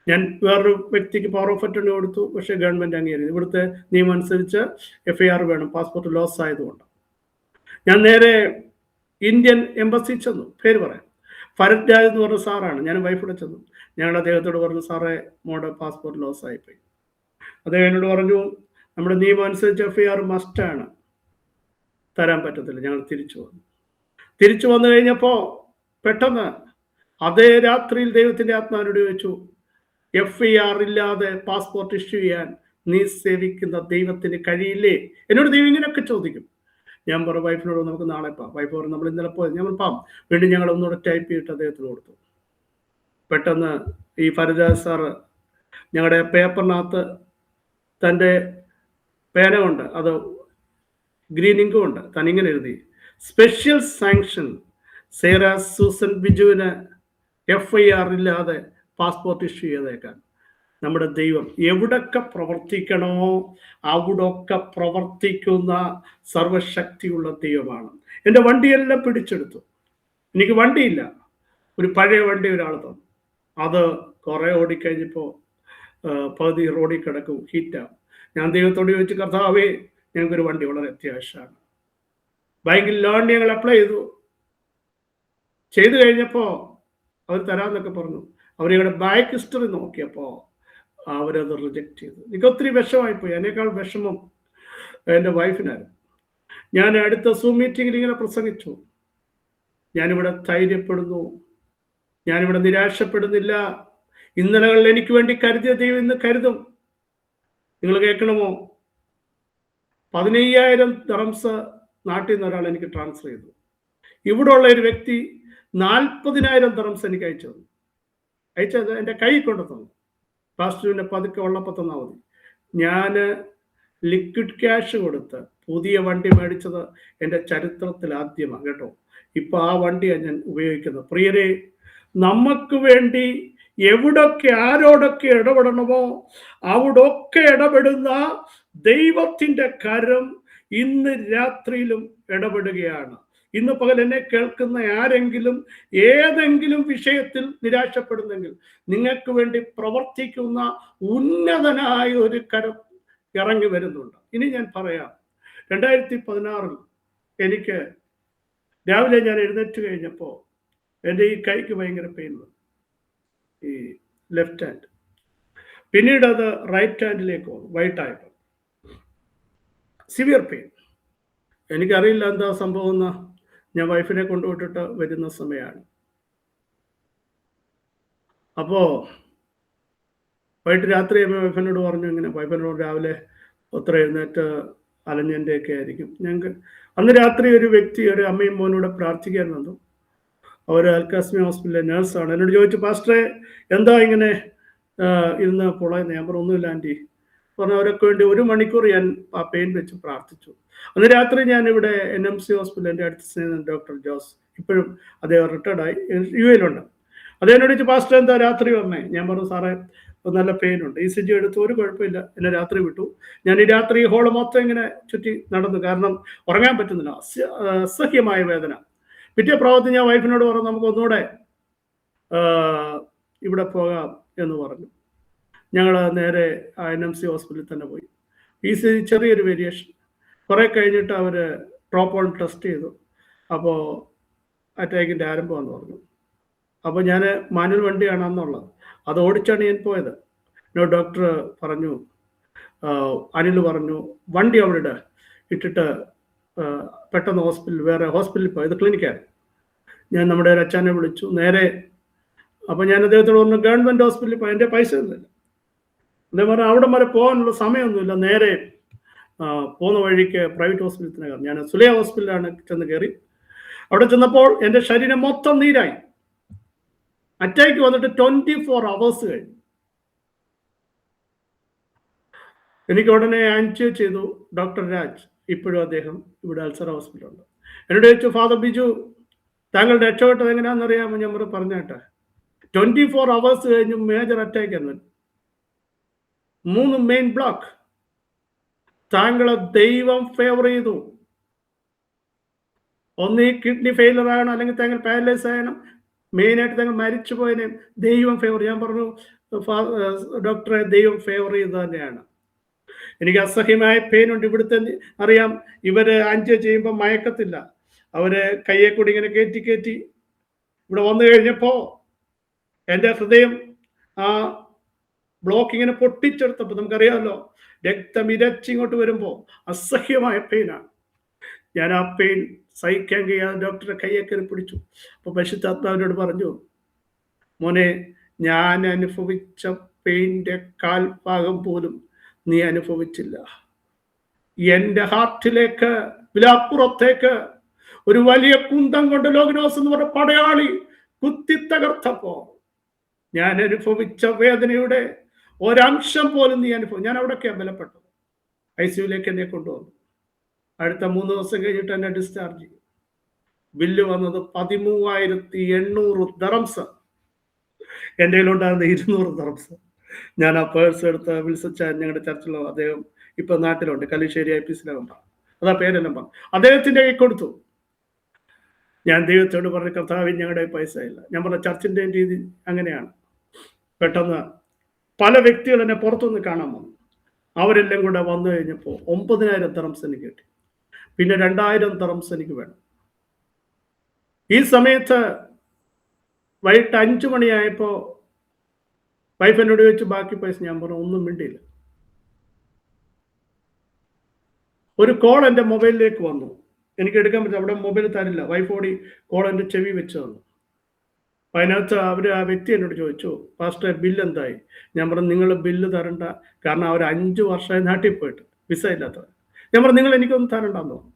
ഞാൻ വേറൊരു വ്യക്തിക്ക് പവർ ഓഫ് അറ്റോർണി കൊടുത്തു, പക്ഷേ ഗവൺമെൻറ് അംഗീകരിച്ചു. ഇവിടുത്തെ നിയമം അനുസരിച്ച് FIR വേണം, പാസ്പോർട്ട് ലോസ് ആയതുകൊണ്ട്. ഞാൻ നേരെ ഇന്ത്യൻ എംബസി ചെന്നു, പേര് പറയാം, ഫരത് രാജ് എന്ന് പറഞ്ഞ സാറാണ്. ഞാൻ വൈഫിടെ ചെന്നു. ഞങ്ങൾ അദ്ദേഹത്തോട് പറഞ്ഞു, സാറേ മോളുടെ പാസ്പോർട്ട് ലോസ് ആയിപ്പോയി. അദ്ദേഹം എന്നോട് പറഞ്ഞു, നമ്മുടെ നിയമം അനുസരിച്ച് FIR മസ്റ്റാണ്, തരാൻ പറ്റത്തില്ല. ഞങ്ങൾ തിരിച്ചു വന്നു കഴിഞ്ഞപ്പോൾ പെട്ടെന്ന് അതേ രാത്രിയിൽ ദൈവത്തിന്റെ ആത്മാവിനോട് ചോദിച്ചു, FIR ഇല്ലാതെ പാസ്പോർട്ട് ഇഷ്യൂ ചെയ്യാൻ നീ സേവിക്കുന്ന ദൈവത്തിന് കഴിയില്ലേ? എന്നോട് ദൈവം ഇങ്ങനെയൊക്കെ ചോദിക്കും. ഞാൻ പറഞ്ഞു വൈഫിനോട് നമുക്ക് നാളെ പോവാം. വൈഫ് പറഞ്ഞു നമ്മൾ ഇന്നലെ പോയത്, ഞങ്ങൾ പാം. വീണ്ടും ഞങ്ങൾ ഒന്നുകൂടെ ടൈപ്പ് ചെയ്തിട്ട് അദ്ദേഹത്തിന് കൊടുത്തു. പെട്ടെന്ന് ഈ ഫരിദാസ് സാറ് ഞങ്ങളുടെ പേപ്പറിനകത്ത് തൻ്റെ പേന കൊണ്ട്, അത് ഗ്രീൻ ഇങ്കും ഉണ്ട്, തനിങ്ങനെ എഴുതി, സ്പെഷ്യൽ സാങ്ഷൻ സേറ സൂസൻ ബിജുവിന് FIR ഇല്ലാതെ പാസ്പോർട്ട് ഇഷ്യൂ ചെയ്തേക്കാൻ. നമ്മുടെ ദൈവം എവിടൊക്കെ പ്രവർത്തിക്കണോ അവിടൊക്കെ പ്രവർത്തിക്കുന്ന സർവശക്തിയുള്ള ദൈവമാണ്. എൻ്റെ വണ്ടിയെല്ലാം പിടിച്ചെടുത്തു. എനിക്ക് വണ്ടിയില്ല, ഒരു പഴയ വണ്ടി ഒരാൾ തന്നു. അത് കുറേ ഓടിക്കഴിഞ്ഞപ്പോൾ പകുതി റോഡിൽ കിടക്കും, ഹീറ്റാവും. ഞാൻ ദൈവത്തോട് ചോദിച്ചു, കർത്താവേ ഞങ്ങൾക്കൊരു വണ്ടി വളരെ അത്യാവശ്യമാണ്. ബാങ്കിൽ ലോൺ ഞങ്ങൾ അപ്ലൈ ചെയ്തു കഴിഞ്ഞപ്പോൾ അവർ തരാമെന്നൊക്കെ പറഞ്ഞു. അവർ ഞങ്ങളുടെ ബാങ്ക് ഹിസ്റ്ററി നോക്കിയപ്പോൾ അവരത് റിജക്റ്റ് ചെയ്തു. എനിക്ക് ഒത്തിരി വിഷമായിപ്പോയി. എന്നേക്കാൾ വിഷമം എൻ്റെ വൈഫിനായിരുന്നു. ഞാൻ അടുത്ത സൂം മീറ്റിങ്ങിൽ ഇങ്ങനെ പ്രസംഗിച്ചു, ഞാനിവിടെ ധൈര്യപ്പെടുന്നു, ഞാനിവിടെ നിരാശപ്പെടുന്നില്ല. ഇന്നലകളിൽ എനിക്ക് വേണ്ടി കരുതിയ ദൈവം ഇന്ന് കരുതും. നിങ്ങൾ കേൾക്കണമോ? 15,000 ദിർഹംസ് നാട്ടിൽ നിന്ന് ഒരാൾ എനിക്ക് ട്രാൻസ്ഫർ ചെയ്തു. ഇവിടെ ഉള്ള ഒരു വ്യക്തി 40,000 ദിർഹംസ് എനിക്ക് അയച്ചത് എൻ്റെ കൈ കൊണ്ടു തന്നു. പാസ്റ്ററിനെ പതുക്കെ ഉള്ളപ്പോൾ തന്നാൽ മതി. ഞാൻ ലിക്വിഡ് ക്യാഷ് കൊടുത്ത് പുതിയ വണ്ടി മേടിച്ചത് എൻ്റെ ചരിത്രത്തിൽ ആദ്യമാണ് കേട്ടോ. ഇപ്പം ആ വണ്ടിയാണ് ഞാൻ ഉപയോഗിക്കുന്നത്. പ്രിയരെ, നമുക്ക് വേണ്ടി എവിടൊക്കെ ആരോടൊക്കെ ഇടപെടണമോ അവിടൊക്കെ ഇടപെടുന്ന ദൈവത്തിൻ്റെ കരം ഇന്ന് രാത്രിയിലും ഇടപെടുകയാണ്. ഇന്ന് പകൽ എന്നെ കേൾക്കുന്ന ആരെങ്കിലും ഏതെങ്കിലും വിഷയത്തിൽ നിരാശപ്പെടുന്നെങ്കിൽ നിങ്ങൾക്ക് വേണ്ടി പ്രവർത്തിക്കുന്ന ഉന്നതനായ ഒരു കരം ഇറങ്ങി വരുന്നുണ്ട്. ഇനി ഞാൻ പറയാം, 2016 എനിക്ക് രാവിലെ ഞാൻ എഴുന്നേറ്റ് കഴിഞ്ഞപ്പോൾ എൻ്റെ ഈ കൈക്ക് ഭയങ്കര പെയിൻ വന്നു, ഈ ലെഫ്റ്റ് ഹാൻഡ്. പിന്നീട് അത് റൈറ്റ് ഹാൻഡിലേക്ക് വന്നു, വൈറ്റായപ്പോൾ സിവിയർ പെയിൻ. എനിക്കറിയില്ല എന്താ സംഭവം എന്ന്. ഞാൻ വൈഫിനെ കൊണ്ടുവിട്ടിട്ട് വരുന്ന സമയമാണ്. അപ്പോൾ വൈകിട്ട് രാത്രി വൈഫിനോട് പറഞ്ഞു, ഇങ്ങനെ വൈഫിനോട് രാവിലെ ഒത്ര എഴുന്നേറ്റ് അലഞ്ഞൻ്റെയൊക്കെ ആയിരിക്കും. ഞങ്ങൾക്ക് അന്ന് രാത്രി ഒരു വ്യക്തി, ഒരു അമ്മയും മോനൂടെ പ്രാർത്ഥിക്കാൻ വന്നു. അവർ അൽക്കാസ്മി ഹോസ്പിറ്റലിലെ നേഴ്സാണ്. എന്നോട് ചോദിച്ചു, പാസ്റ്ററെ എന്താ ഇങ്ങനെ ഇരുന്ന് പൊളയുന്നത്? ഞാൻ പറഞ്ഞു ഒന്നുമില്ല ആൻറ്റി. പറഞ്ഞു അവരൊക്കെ വേണ്ടി 1 മണിക്കൂർ ഞാൻ ആ പെയിൻ വെച്ച് പ്രാർത്ഥിച്ചു. അന്ന് രാത്രി ഞാൻ ഇവിടെ NMC ഹോസ്പിറ്റൽ, എൻ്റെ അടുത്ത് സ്നേഹിതൻ ഡോക്ടർ ജോസ്, ഇപ്പോഴും അദ്ദേഹം റിട്ടയർഡായി, UAയിലുണ്ട്. അദ്ദേഹം ചോദിച്ചു, പാസ്റ്റർ എന്താ രാത്രി വന്നേ? ഞാൻ പറഞ്ഞു സാറേ നല്ല പെയിൻ ഉണ്ട്, ECG എടുത്തു, ഒരു കുഴപ്പമില്ല. എന്നെ രാത്രി വിട്ടു. ഞാൻ ഈ രാത്രി ഹോള് മൊത്തം ഇങ്ങനെ ചുറ്റി നടന്നു, കാരണം ഉറങ്ങാൻ പറ്റുന്നില്ല, അസഹ്യമായ വേദന. പിറ്റേ പ്രാവശ്യം ഞാൻ വൈഫിനോട് പറഞ്ഞു നമുക്ക് ഒന്നുകൂടെ ഇവിടെ പോകാം എന്ന് പറഞ്ഞു. ഞങ്ങൾ നേരെ NMC ഹോസ്പിറ്റലിൽ തന്നെ പോയി. ECG ചെറിയൊരു വേരിയേഷൻ. കുറേ കഴിഞ്ഞിട്ട് അവർ ഡ്രോപ്പ് ഓൺ ടെസ്റ്റ് ചെയ്തു. അപ്പോൾ അറ്റാക്കിൻ്റെ ആരംഭമെന്ന് പറഞ്ഞു. അപ്പോൾ ഞാൻ മാനുവൽ വണ്ടിയാണെന്നുള്ളത് അത് ഓടിച്ചാണ് ഞാൻ പോയത്. ഡോക്ടർ പറഞ്ഞു, അനിൽ പറഞ്ഞു വണ്ടി അവിടെ ഇട്ടിട്ട് പെട്ടെന്ന് വേറെ ഹോസ്പിറ്റലിൽ പോയി. ഇത് ക്ലിനിക്കാണ്. ഞാൻ നമ്മുടെ ഒരു അച്ഛനെ വിളിച്ചു നേരെ. അപ്പോൾ ഞാൻ അദ്ദേഹത്തോട് പറഞ്ഞു ഗവൺമെൻറ് ഹോസ്പിറ്റലിൽ പോയി, എൻ്റെ പൈസ ഒന്നുമില്ല. അദ്ദേഹം പറഞ്ഞു അവിടെ വരെ പോകാനുള്ള സമയമൊന്നുമില്ല, നേരെ പോകുന്ന വഴിക്ക് പ്രൈവറ്റ് ഹോസ്പിറ്റലിൽ തന്നെ കയറി. ഞാൻ സുലൈ ഹോസ്പിറ്റലിലാണ് ചെന്ന് കയറി. അവിടെ ചെന്നപ്പോൾ എൻ്റെ ശരീരം മൊത്തം നീരായി. അറ്റാക്ക് വന്നിട്ട് 24 hours കഴിഞ്ഞു. എനിക്ക് ഉടനെ ആൻജിയോ ചെയ്തു. ഡോക്ടർ രാജ്, ഇപ്പോഴും അദ്ദേഹം ഇവിടെ അൽസർ ഹോസ്പിറ്റലുണ്ട്. എന്നോട് ചോദിച്ചു, ഫാദർ ബിജു താങ്കൾ രക്ഷപ്പെട്ടത് എങ്ങനെയാണെന്നറിയാമോ? ഞാൻ പറഞ്ഞാട്ടെ, 24 hours കഴിഞ്ഞു മേജർ അറ്റാക്ക് എന്ന്, 3 മെയിൻ ബ്ലോക്ക്. താങ്കളെ ദൈവം ഫേവർ ചെയ്തു. ഒന്ന് ഈ കിഡ്നി ഫെയിലർ ആകണം, അല്ലെങ്കിൽ താങ്കൾ പാരലൈസ് ആകണം, മെയിനായിട്ട് താങ്കൾ മരിച്ചു പോയതിനെ ദൈവം ഫേവർ. ഞാൻ പറഞ്ഞു ഡോക്ടറെ ദൈവം ഫേവർ ചെയ്ത് തന്നെയാണ്. എനിക്ക് അസഹ്യമായ പെയിൻ ഉണ്ട്. ഇവിടുത്തെ അറിയാം, ഇവർ ആൻജിയോ ചെയ്യുമ്പോൾ മയക്കത്തില്ല, അവര് കയ്യെ കൂടി ഇങ്ങനെ കയറ്റി ഇവിടെ വന്നു കഴിഞ്ഞപ്പോൾ എൻ്റെ ഹൃദയം ആ ബ്ലോക്ക് ഇങ്ങനെ പൊട്ടിച്ചെടുത്തപ്പോൾ നമുക്കറിയാമല്ലോ, രക്തം ഇരച്ചിങ്ങോട്ട് വരുമ്പോൾ അസഹ്യമായ പെയിനാണ്. ഞാൻ ആ പെയിൻ സഹിക്കാൻ കഴിയാതെ ഡോക്ടറെ കയ്യേക്കറി പിടിച്ചു. അപ്പോൾ പരിശുദ്ധാത്മാവിനോട് പറഞ്ഞു, മോനെ, ഞാൻ അനുഭവിച്ച പെയിൻ്റെ കാൽഭാഗം പോലും നീ അനുഭവിച്ചില്ല. എൻ്റെ ഹാർട്ടിലേക്ക് വിലാപ്പുറത്തേക്ക് ഒരു വലിയ കുന്തം കൊണ്ട് ലോഗ്നോസ് എന്ന് പറഞ്ഞ പടയാളി കുത്തി തകർത്തപ്പോ ഞാൻ അനുഭവിച്ച വേദനയുടെ ഒരംശം പോലും നീ ഞാൻ അവിടെയൊക്കെയാണ് ബലപ്പെട്ടത്. ICUലേക്ക് എന്നെ കൊണ്ടുവന്നു. അടുത്ത 3 ദിവസം കഴിഞ്ഞിട്ട് എന്നെ ഡിസ്ചാർജ് ചെയ്തു. ബില്ല് വന്നത് 13,800 ദറംസ്. എൻ്റെ കയ്യിലുണ്ടായിരുന്ന 200 ദറംസ്. ഞാൻ ആ പേഴ്സ് എടുത്ത് വിൽസച്ചാൻ, ഞങ്ങളുടെ ചർച്ചിലോ, അദ്ദേഹം ഇപ്പൊ നാട്ടിലുണ്ട്, കല്ലിശ്ശേരി IPCയിലുണ്ടാവും, അതാ പേരെല്ലാം പറഞ്ഞു, അദ്ദേഹത്തിന്റെ കൈ കൊടുത്തു. ഞാൻ ദൈവത്തോട് പറഞ്ഞ, കർത്താവ്, ഞങ്ങളുടെ പൈസ ഇല്ല. ഞാൻ പറഞ്ഞ ചർച്ചിന്റെ രീതി അങ്ങനെയാണ്. പെട്ടെന്ന് പല വ്യക്തികൾ എന്നെ പുറത്തുനിന്ന് കാണാൻ വന്നു. അവരെല്ലാം കൂടെ വന്നു കഴിഞ്ഞപ്പോൾ 9,000 ദറംസ് എനിക്ക് കിട്ടി. പിന്നെ 2,000 ദറംസ് എനിക്ക് വേണം. ഈ സമയത്ത് വൈകിട്ട് 5 മണിയായപ്പോൾ വൈഫ് എന്നോട് ചോദിച്ചു, ബാക്കി പൈസ. ഞാൻ പറഞ്ഞു, ഒന്നും മിണ്ടിയില്ല. ഒരു കോൾ എൻ്റെ മൊബൈലിലേക്ക് വന്നു. എനിക്ക് എടുക്കാൻ പറ്റില്ല, അവിടെ മൊബൈൽ തരില്ല. വൈഫ് ഓടി കോൾ എൻ്റെ ചെവി വെച്ച് തന്നു. അപ്പം അതിനകത്ത് ആ വ്യക്തി എന്നോട് ചോദിച്ചു, പാസ്റ്റർ, ബില്ല് എന്തായി? ഞാൻ പറഞ്ഞു, നിങ്ങൾ ബില്ല് തരണ്ട, കാരണം അവർ 5 വർഷമായി നാട്ടിൽ പോയിട്ട് വിസ ഇല്ലാത്തവർ. ഞാൻ പറഞ്ഞു, നിങ്ങൾ എനിക്കൊന്നും തരണ്ടെന്ന് പറഞ്ഞു.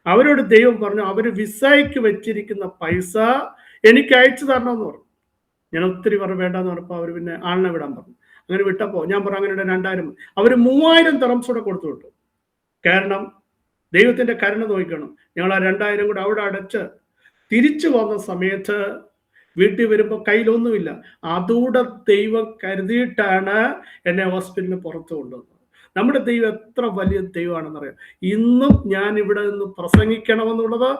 അവരോട് ദൈവം പറഞ്ഞു, അവർ വിസയ്ക്ക് വെച്ചിരിക്കുന്ന പൈസ എനിക്ക് അയച്ചു തരണമെന്ന് പറഞ്ഞു. ഞാൻ ഒത്തിരി പറഞ്ഞു വേണ്ടെന്ന് പറഞ്ഞപ്പോൾ അവർ പിന്നെ ആളിനെ വിടാൻ പറഞ്ഞു. അങ്ങനെ വിട്ടപ്പോൾ ഞാൻ പറഞ്ഞു, അങ്ങനെ 2,000. അവർ 3,000 ദറംസ് കൂടെ കൊടുത്തു വിട്ടു. കാരണം ദൈവത്തിന്റെ കരുണ നോക്കണം. ഞങ്ങൾ ആ 2,000 കൂടെ അവിടെ അടച്ച് തിരിച്ചു വന്ന സമയത്ത് വീട്ടിൽ വരുമ്പോൾ കയ്യിലൊന്നുമില്ല. അതുകൂടെ ദൈവം കരുതിയിട്ടാണ് എന്നെ ഹോസ്പിറ്റലിന് പുറത്തു കൊണ്ടുവന്നത്. നമ്മുടെ ദൈവം എത്ര വലിയ ദൈവമാണെന്നറിയാം. ഇന്നും ഞാൻ ഇവിടെ നിന്ന് പ്രസംഗിക്കണമെന്നുള്ളത്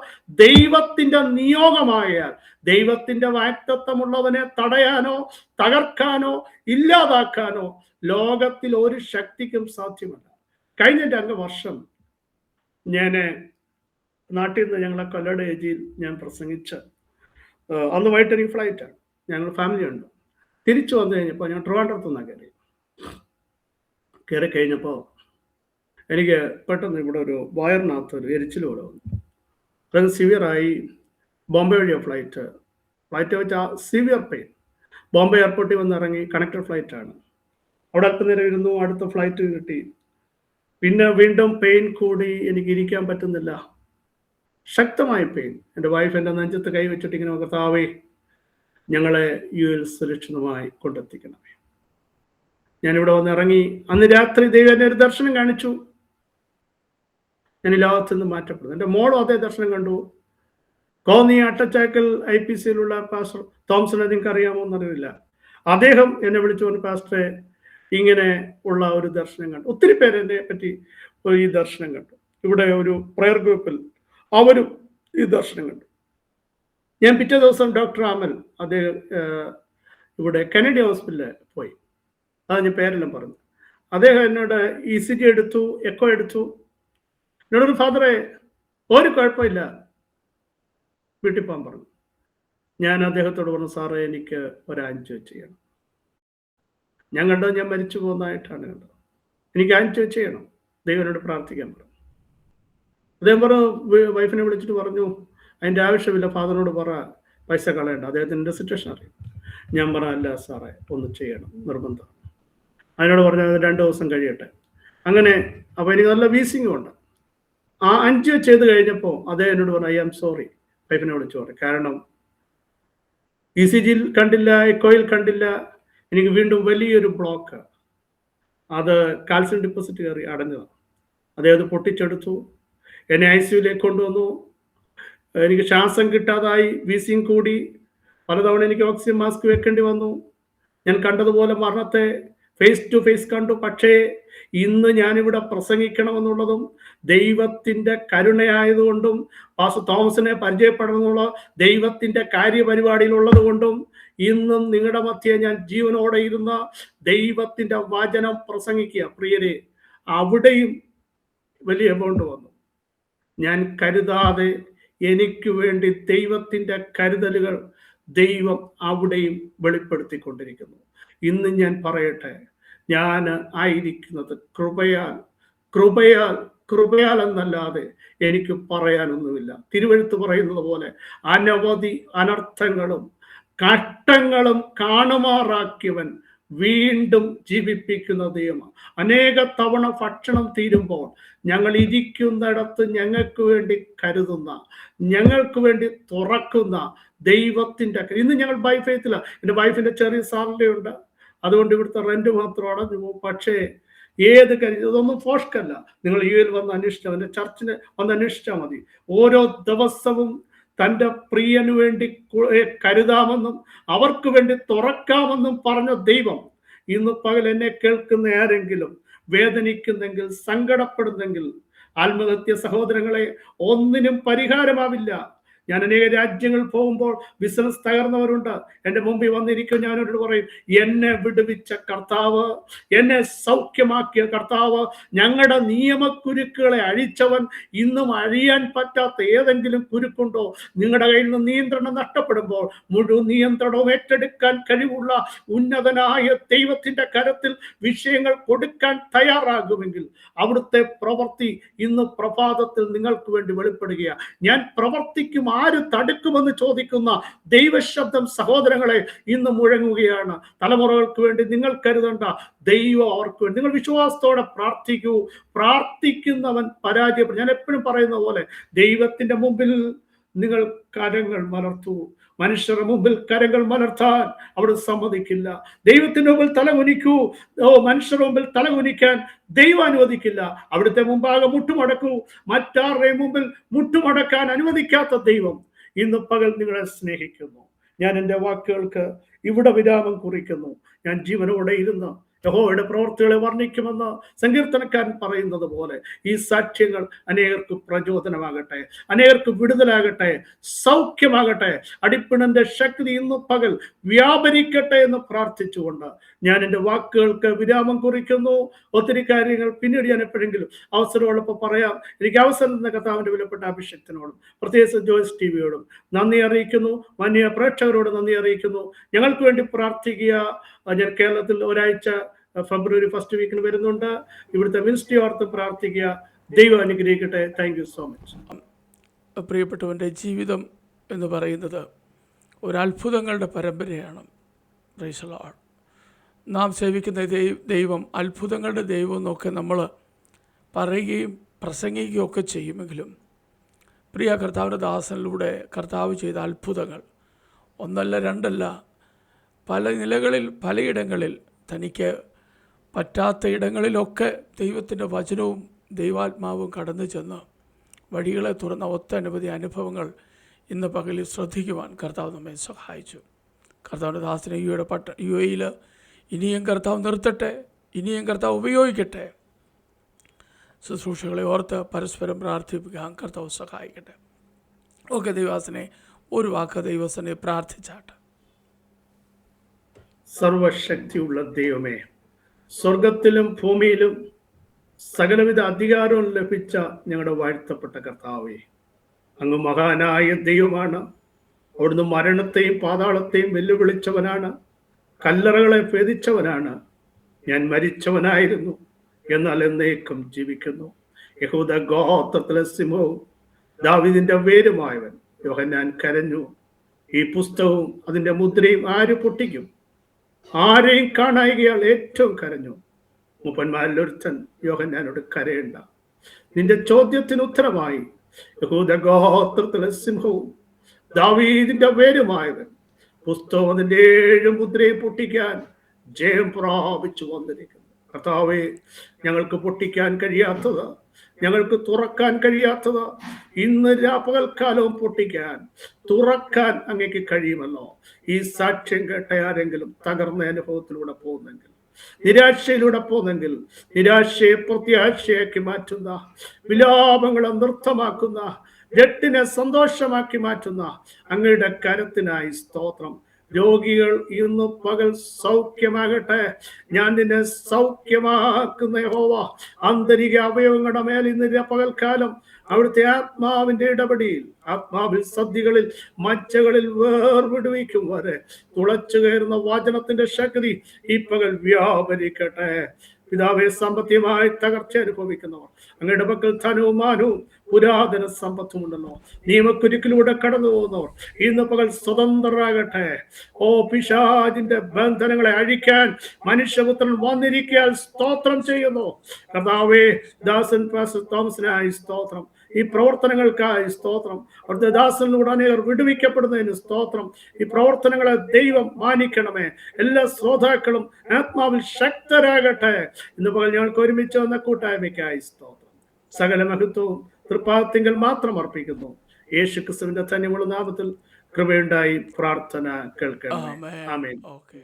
ദൈവത്തിന്റെ നിയോഗമായാൽ, ദൈവത്തിന്റെ വാഗ്ദത്തമുള്ളവനെ തടയാനോ തകർക്കാനോ ഇല്ലാതാക്കാനോ ലോകത്തിൽ ഒരു ശക്തിക്കും സാധ്യമല്ല. കഴിഞ്ഞ 2 വർഷം ഞാൻ നാട്ടിൽ നിന്ന് ഞങ്ങളെ കൊല്ലട ഏജിയിൽ ഞാൻ പ്രസംഗിച്ച്, അന്ന് വൈകിട്ട് എനിക്ക് ഫ്ലൈറ്റാണ്, ഞങ്ങൾ ഫാമിലി ഉണ്ട്. തിരിച്ചു വന്നു കഴിഞ്ഞപ്പോൾ ഞാൻ ട്രിവാൻഡ്രത്ത് നിന്നാണ് കയറി കഴിഞ്ഞപ്പോൾ എനിക്ക് പെട്ടെന്ന് ഇവിടെ ഒരു വയറിനകത്ത് ഒരു എരിച്ചിലൂടെ വന്നു. അത് സിവിയറായി. ബോംബെ വഴിയാണ് ഫ്ലൈറ്റ് വെച്ചാൽ സിവിയർ പെയിൻ. ബോംബെ എയർപോർട്ടിൽ വന്ന് ഇറങ്ങി, കണക്റ്റഡ് ഫ്ലൈറ്റാണ്. അവിടെ അല്പനേരം ഇരുന്നു, അടുത്ത ഫ്ലൈറ്റ് കിട്ടി. പിന്നെ വീണ്ടും പെയിൻ കൂടി, എനിക്ക് ഇരിക്കാൻ പറ്റുന്നില്ല, ശക്തമായ പെയിൻ. എൻ്റെ വൈഫ് എൻ്റെ നെഞ്ചത്ത് കൈ വെച്ചിട്ട് ഇങ്ങനെ, കർത്താവേ, ഞങ്ങളെ UAE സുരക്ഷിതമായി കൊണ്ടെത്തിക്കണമേ. ഞാനിവിടെ വന്ന് ഇറങ്ങി. അന്ന് രാത്രി ദൈവം എന്നെ ഒരു ദർശനം കാണിച്ചു. ഞാൻ ഈ ലോകത്ത് നിന്ന് മാറ്റപ്പെടുന്നു. എൻ്റെ മോളും അതേ ദർശനം കണ്ടു. കോന്നി അട്ടച്ചാക്കൽ IPCയിലുള്ള പാസ്റ്റർ തോംസനെ നിങ്ങൾക്ക് അറിയാമോ എന്നറിയില്ല. അദ്ദേഹം എന്നെ വിളിച്ചു പറഞ്ഞു, പാസ്റ്ററെ, ഇങ്ങനെ ഉള്ള ഒരു ദർശനം കണ്ടു. ഒത്തിരി പേര് എന്നെ പറ്റി ഈ ദർശനം കണ്ടു. ഇവിടെ ഒരു പ്രയർ ഗ്രൂപ്പിൽ അവരും ഈ ദർശനം കണ്ടു. ഞാൻ പിറ്റേ ദിവസം ഡോക്ടർ അമൽ, അദ്ദേഹം ഇവിടെ കെനഡി ഹോസ്പിറ്റലിൽ പോയി. അത് ഞാൻ പേരെല്ലാം പറഞ്ഞു. അദ്ദേഹം എന്നോട് ECG എടുത്തു, എക്കോ എടുത്തു. എന്നോടൊരു, ഫാദറെ, ഒരു കുഴപ്പമില്ല, വീട്ടിൽ പോകാൻ പറഞ്ഞു. ഞാൻ അദ്ദേഹത്തോട് പറഞ്ഞു, സാറേ, എനിക്ക് ഒരു ആൻജിയോ ചെയ്യണം. ഞാൻ കണ്ടത് ഞാൻ മരിച്ചു പോകുന്നതായിട്ടാണ് കണ്ടത്. എനിക്ക് ആൻജിയോ ചെയ്യണം, ദൈവനോട് പ്രാർത്ഥിക്കാൻ പറഞ്ഞു. അദ്ദേഹം പറഞ്ഞു, വൈഫിനെ വിളിച്ചിട്ട് പറഞ്ഞു, അതിൻ്റെ ആവശ്യമില്ല, ഫാദറിനോട് പറ, പൈസ കളയണ്ട, അദ്ദേഹത്തിൻ്റെ സിറ്റുവേഷൻ അറിയും. ഞാൻ പറഞ്ഞു, അല്ല സാറേ, ഒന്ന് ചെയ്യണം, നിർബന്ധം. അതിനോട് പറഞ്ഞാൽ 2 ദിവസം കഴിയട്ടെ. അങ്ങനെ അപ്പോൾ എനിക്ക് നല്ല വീസിങ്ങും ഉണ്ട്. ആ ആൻജിയോ ചെയ്ത് കഴിഞ്ഞപ്പോൾ അദ്ദേഹം എന്നോട് പറഞ്ഞു, ഐ ആം സോറി. വൈഫിനെ വിളിച്ചു പറയും, കാരണം ECGയിൽ കണ്ടില്ല, എക്കോയിൽ കണ്ടില്ല, എനിക്ക് വീണ്ടും വലിയൊരു ബ്ലോക്ക്, അത് കാൽസ്യം ഡിപ്പോസിറ്റ് കയറി അടഞ്ഞതാണ്. അദ്ദേഹം അത് പൊട്ടിച്ചെടുത്തു. എന്നെ ICUയിലേക്ക് കൊണ്ടുവന്നു. എനിക്ക് ശ്വാസം കിട്ടാതായി, വീസിങ് കൂടി. പലതവണ എനിക്ക് ഓക്സിജൻ മാസ്ക് വെക്കേണ്ടി വന്നു. ഞാൻ കണ്ടതുപോലെ മരണത്തെ ഫേസ് ടു ഫേസ് കണ്ടു. പക്ഷേ ഇന്ന് ഞാനിവിടെ പ്രസംഗിക്കണമെന്നുള്ളതും ദൈവത്തിൻ്റെ കരുണയായതുകൊണ്ടും പാസ്റ്റർ തോമസിനെ പരിചയപ്പെടണമെന്നുള്ള ദൈവത്തിൻ്റെ കാര്യപരിപാടിയിലുള്ളത് കൊണ്ടും ഇന്നും നിങ്ങളുടെ മധ്യേ ഞാൻ ജീവനോടെ ഇരുന്ന ദൈവത്തിൻ്റെ വചനം പ്രസംഗിക്കുക. പ്രിയരെ, അവിടെയും വലിയ എമൗണ്ട് വന്നു. ഞാൻ കരുതാതെ എനിക്ക് വേണ്ടി ദൈവത്തിൻ്റെ കരുതലുകൾ ദൈവം അവിടെയും വെളിപ്പെടുത്തിക്കൊണ്ടിരിക്കുന്നു. ഇന്ന് ഞാൻ പറയട്ടെ, ഞാൻ ആയിരിക്കുന്നത് കൃപയാൽ കൃപയാലെന്നല്ലാതെ എനിക്ക് പറയാനൊന്നുമില്ല. തിരുവെഴുത്ത് പറയുന്നത് പോലെ അനവധി അനർത്ഥങ്ങളും കഷ്ടങ്ങളും കാണുമാറാക്കിയവൻ വീണ്ടും ജീവിപ്പിക്കുന്ന ദൈവമാണ്. അനേക തവണ ഭക്ഷണം തീരുമ്പോൾ ഞങ്ങൾ ഇരിക്കുന്നിടത്ത് ഞങ്ങൾക്ക് വേണ്ടി കരുതുന്ന, ഞങ്ങൾക്ക് വേണ്ടി തുറക്കുന്ന ദൈവത്തിൻ്റെ, ഇന്ന് ഞങ്ങൾ ബൈ ഫെയ്ത്തില്ല. എൻ്റെ വൈഫിൻ്റെ ചെറിയ സാലറി ഉണ്ട്, അതുകൊണ്ട് ഇവിടുത്തെ റെന്റ് മാത്രം അടഞ്ഞു പോകും. പക്ഷേ ഏത് കാര്യം, ഇതൊന്നും ഫോഷ്കല്ല. നിങ്ങൾ യുഎൽ വന്ന് അന്വേഷിച്ചാൽ, എൻ്റെ ചർച്ചിന് വന്ന് അന്വേഷിച്ചാൽ മതി. ഓരോ ദിവസവും തൻ്റെ പ്രിയനു വേണ്ടി കരുതാമെന്നും അവർക്ക് വേണ്ടി തുറക്കാമെന്നും പറഞ്ഞ ദൈവം ഇന്ന് പകൽ എന്നെ കേൾക്കുന്ന ആരെങ്കിലും വേദനിക്കുന്നെങ്കിൽ, സങ്കടപ്പെടുന്നെങ്കിൽ, ആത്മഹത്യ സഹോദരങ്ങളെ ഒന്നിനും പരിഹാരമാവില്ല. ഞാൻ അനേക രാജ്യങ്ങൾ പോകുമ്പോൾ ബിസിനസ് തകർന്നവരുണ്ട്. എൻ്റെ മുമ്പിൽ വന്നിരിക്കും, ഞാനവരോട് പറയും, എന്നെ വിടുവിച്ച കർത്താവ്, എന്നെ സൗഖ്യമാക്കിയ കർത്താവ്, ഞങ്ങളുടെ നിയമക്കുരുക്കുകളെ അഴിച്ചവൻ, ഇന്നും അഴിയാൻ പറ്റാത്ത ഏതെങ്കിലും കുരുക്കുണ്ടോ? നിങ്ങളുടെ കയ്യിൽ നിന്ന് നിയന്ത്രണം നഷ്ടപ്പെടുമ്പോൾ മുഴുവൻ നിയന്ത്രണവും ഏറ്റെടുക്കാൻ കഴിവുള്ള ഉന്നതനായ ദൈവത്തിൻ്റെ കരത്തിൽ വിഷയങ്ങൾ കൊടുക്കാൻ തയ്യാറാകുമെങ്കിൽ അവിടുത്തെ പ്രവൃത്തി ഇന്ന് പ്രഭാതത്തിൽ നിങ്ങൾക്ക് വേണ്ടി വെളിപ്പെടുകയാണ്. ഞാൻ പ്രവർത്തിക്കും, ആര് തടുക്കുമെന്ന് ചോദിക്കുന്ന ദൈവശബ്ദം സഹോദരങ്ങളെ ഇന്ന് മുഴങ്ങുകയാണ്. തലമുറകൾക്ക് വേണ്ടി നിങ്ങൾ കരുതണ്ട, ദൈവം അവർക്ക് വേണ്ടി. നിങ്ങൾ വിശ്വാസത്തോടെ പ്രാർത്ഥിക്കൂ. പ്രാർത്ഥിക്കുന്നവൻ പരാജയപ്പെടും. ഞാൻ എപ്പോഴും പറയുന്ന പോലെ ദൈവത്തിന്റെ മുമ്പിൽ നിങ്ങൾ കരങ്ങൾ മലർത്തൂ. മനുഷ്യരുടെ മുമ്പിൽ കരങ്ങൾ മലർത്താൻ അവിടെ സമ്മതിക്കില്ല. ദൈവത്തിന്റെ മുമ്പിൽ തലകുനിക്കൂ. മനുഷ്യരുടെ മുമ്പിൽ തലകുനിക്കാൻ ദൈവം അനുവദിക്കില്ല. അവിടുത്തെ മുമ്പാകെ മുട്ടുമടക്കൂ. മറ്റാരുടെയും മുമ്പിൽ മുട്ടുമടക്കാൻ അനുവദിക്കാത്ത ദൈവം ഇന്ന് പകൽ നിങ്ങളെ സ്നേഹിക്കുന്നു. ഞാൻ എൻ്റെ വാക്കുകൾക്ക് ഇവിടെ വിരാമം കുറിക്കുന്നു. ഞാൻ ജീവനോടെ ഇരുന്ന് യഹോവയുടെ പ്രവൃത്തികളെ വർണ്ണിക്കുമെന്ന് സങ്കീർത്തനക്കാരൻ പറയുന്നത് പോലെ ഈ സാക്ഷ്യങ്ങൾ അനേകർക്ക് പ്രചോദനമാകട്ടെ, അനേകർക്ക് വിടുതലാകട്ടെ, സൗഖ്യമാകട്ടെ. അടിപ്പിണന്റെ ശക്തി ഇന്ന് പകൽ വ്യാപരിക്കട്ടെ എന്ന് പ്രാർത്ഥിച്ചുകൊണ്ട് ഞാൻ എൻ്റെ വാക്കുകൾക്ക് വിരാമം കുറിക്കുന്നു. ഒത്തിരി കാര്യങ്ങൾ പിന്നീട് ഞാൻ എപ്പോഴെങ്കിലും അവസരമുള്ളപ്പോൾ പറയാം. എനിക്ക് അവസരം എന്ന കർത്താവിൻ്റെ വിലപ്പെട്ട അഭിഷേകത്തിനോടും പ്രത്യേകിച്ച് ജോയ്സ് ടിവിയോടും നന്ദി അറിയിക്കുന്നു. മാന്യ പ്രേക്ഷകരോട് നന്ദി അറിയിക്കുന്നു. ഞങ്ങൾക്ക് വേണ്ടി പ്രാർത്ഥിക്കുക. ഞാൻ കേരളത്തിൽ ഒരാഴ്ച ഫെബ്രുവരി ഫസ്റ്റ് വീക്കിന് വരുന്നുണ്ട്. ഇവിടുത്തെ മിനിസ്ട്രി ഓർത്ത് പ്രാർത്ഥിക്കുക. ദൈവം അനുഗ്രഹിക്കട്ടെ. Thank you so much. പ്രിയപ്പെട്ടവൻ്റെ ജീവിതം എന്ന് പറയുന്നത് ഒരു അത്ഭുതങ്ങളുടെ പരമ്പരയാണ്. Praise the Lord. നാം സേവിക്കുന്ന ദൈവം അത്ഭുതങ്ങളുടെ ദൈവം എന്നൊക്കെ നമ്മൾ പറയുകയും പ്രസംഗിക്കുകയും ഒക്കെ ചെയ്യുമെങ്കിലും പ്രിയ കർത്താവിൻ്റെ ദാസനിലൂടെ കർത്താവ് ചെയ്ത അത്ഭുതങ്ങൾ ഒന്നല്ല രണ്ടല്ല, പല നിലകളിൽ പലയിടങ്ങളിൽ തനിക്ക് പറ്റാത്ത ഇടങ്ങളിലൊക്കെ ദൈവത്തിൻ്റെ വചനവും ദൈവാത്മാവും കടന്നു ചെന്ന് വഴികളെ തുറന്ന ഒട്ടനവധി അനുഭവങ്ങൾ ഇന്ന് പകലിൽ ശ്രദ്ധിക്കുവാൻ കർത്താവ് നമ്മെ സഹായിച്ചു. കർത്താവിൻ്റെ ദാസനെ യു എയിൽ ഇനിയും കർത്താവ് നിർത്തട്ടെ, ഇനിയും കർത്താവ് ഉപയോഗിക്കട്ടെ. ശുശ്രൂഷകളെ ഓർത്ത് പരസ്പരം പ്രാർത്ഥിപ്പിക്കാൻ കർത്താവ് സഹായിക്കട്ടെ. ഓക്കെ, ദൈവാസനെ ഒരു വാക്ക് ദൈവസനെ പ്രാർത്ഥിച്ചാട്ടെ. സർവശക്തിയുള്ള ദൈവമേ, സ്വർഗത്തിലും ഭൂമിയിലും സകലവിധ അധികാരവും ലഭിച്ച ഞങ്ങളുടെ വാഴ്ത്തപ്പെട്ട കർത്താവേ, അങ്ങ് മഹാനായ ദൈവമാണ്. അവിടുന്ന് മരണത്തെയും പാതാളത്തെയും വെല്ലുവിളിച്ചവനാണ്. കല്ലറകളെ ഭേദിച്ചവനാണ്. ഞാൻ മരിച്ചവനായിരുന്നു, എന്നാൽ എന്നേക്കും ജീവിക്കുന്നു. യഹൂദ ഗോത്രത്തിലെ സിംഹവും ദാവീദിന്റെ വേരുമായവൻ യോഹന്നാൻ കരഞ്ഞു. ഈ പുസ്തകവും അതിന്റെ മുദ്രയും ആര് പൊട്ടിക്കും? ആരെയും കാണായികയാൽ ഏറ്റവും കരഞ്ഞു. മൂപ്പന്മാരിൽ ഒരുത്തൻ യോഹന്നാനോട് കരയണ്ട. നിന്റെ ചോദ്യത്തിന് ഉത്തരമായി യഹൂദ ഗോത്രത്തിലെ സിംഹവും ദാവീദിന്റെ വേരുമായവൻ പുസ്തകം അതിന്റെ 7 മുദ്രയും പൊട്ടിക്കാൻ ജയം പ്രാപിച്ചു വന്നിരിക്കുന്നു. കർത്താവേ, ഞങ്ങൾക്ക് പൊട്ടിക്കാൻ കഴിയാത്തത്, ഞങ്ങൾക്ക് തുറക്കാൻ കഴിയാത്തത് ഇന്ന് രാപ്പകൽക്കാലവും പൊട്ടിക്കാൻ തുറക്കാൻ അങ്ങേക്ക് കഴിയുമല്ലോ. ഈ സാക്ഷ്യം കേട്ട ആരെങ്കിലും തകർന്ന അനുഭവത്തിലൂടെ പോകുന്നെങ്കിൽ, നിരാശയിലൂടെ പോകുന്നെങ്കിൽ, നിരാശയെ പ്രത്യാശയാക്കി മാറ്റുന്ന, വിലാപങ്ങളെ നൃത്തമാക്കുന്ന, രട്ടിനെ സന്തോഷമാക്കി മാറ്റുന്ന അങ്ങയുടെ കരത്തിനായി സ്തോത്രം. രോഗികൾ ഇന്ന് പകൽ സൗഖ്യമാകട്ടെ. ഞാൻ നിന്നെ സൗഖ്യമാക്കുന്ന യഹോവ ആന്തരിക അവയവങ്ങളുടെ മേൽ ഇന്ന് പകൽക്കാലം അവിടുത്തെ ആത്മാവിന്റെ ഇടപെടിയിൽ, ആത്മാവിൽ സദ്യകളിൽ മജ്ജകളിൽ വേർവിടുവിക്കും വരെ തുളച്ചു കയറുന്ന വചനത്തിന്റെ ശക്തി ഈ പകൽ വ്യാപരിക്കട്ടെ. പിതാവെ സാമ്പത്തികമായി തകർച്ച അനുഭവിക്കുന്നവർ, അങ്ങയുടെ പക്കൽ ധനവും മാനവും പുരാതന സമ്പത്തുമുണ്ടല്ലോ. നിയമക്കുരുക്കിലൂടെ കടന്നു പോകുന്നവർ ഇന്ന് പകൽ സ്വതന്ത്രരാകട്ടെ. ഓ പിശാചിന്റെ ബന്ധനങ്ങളെ അഴിക്കാൻ മനുഷ്യപുത്രൻ വന്നിരിക്കാൻ സ്തോത്രം ചെയ്യുന്നു. കർത്താവേ, ദാസൻ പാസ്റ്റർ തോമസിനായി സ്തോത്രം. ഈ പ്രവർത്തനങ്ങൾക്കായി സ്തോത്രം. അവിടുത്തെ ദാസനിലൂടെ അനേകർ വിടുവിക്കപ്പെടുന്നതിന് സ്തോത്രം. ഈ പ്രവർത്തനങ്ങളെ ദൈവം മാനിക്കണമേ. എല്ലാ ശ്രോതാക്കളും ആത്മാവിൽ ശക്തരാകട്ടെ. ഇന്ന് പകൽ ഞങ്ങൾക്ക് ഒരുമിച്ച് വന്ന കൂട്ടായ്മയ്ക്കായി സ്തോത്രം. സകല മഹത്വവും തൃപ്പാദത്തിങ്കൽ മാത്രം അർപ്പിക്കുന്നു. യേശു ക്രിസ്തുവിന്റെ ധന്യമുള്ള നാമത്തിൽ കൃപയുണ്ടായി പ്രാർത്ഥന കേൾക്കണമേ. ആമേൻ. ഓക്കെ.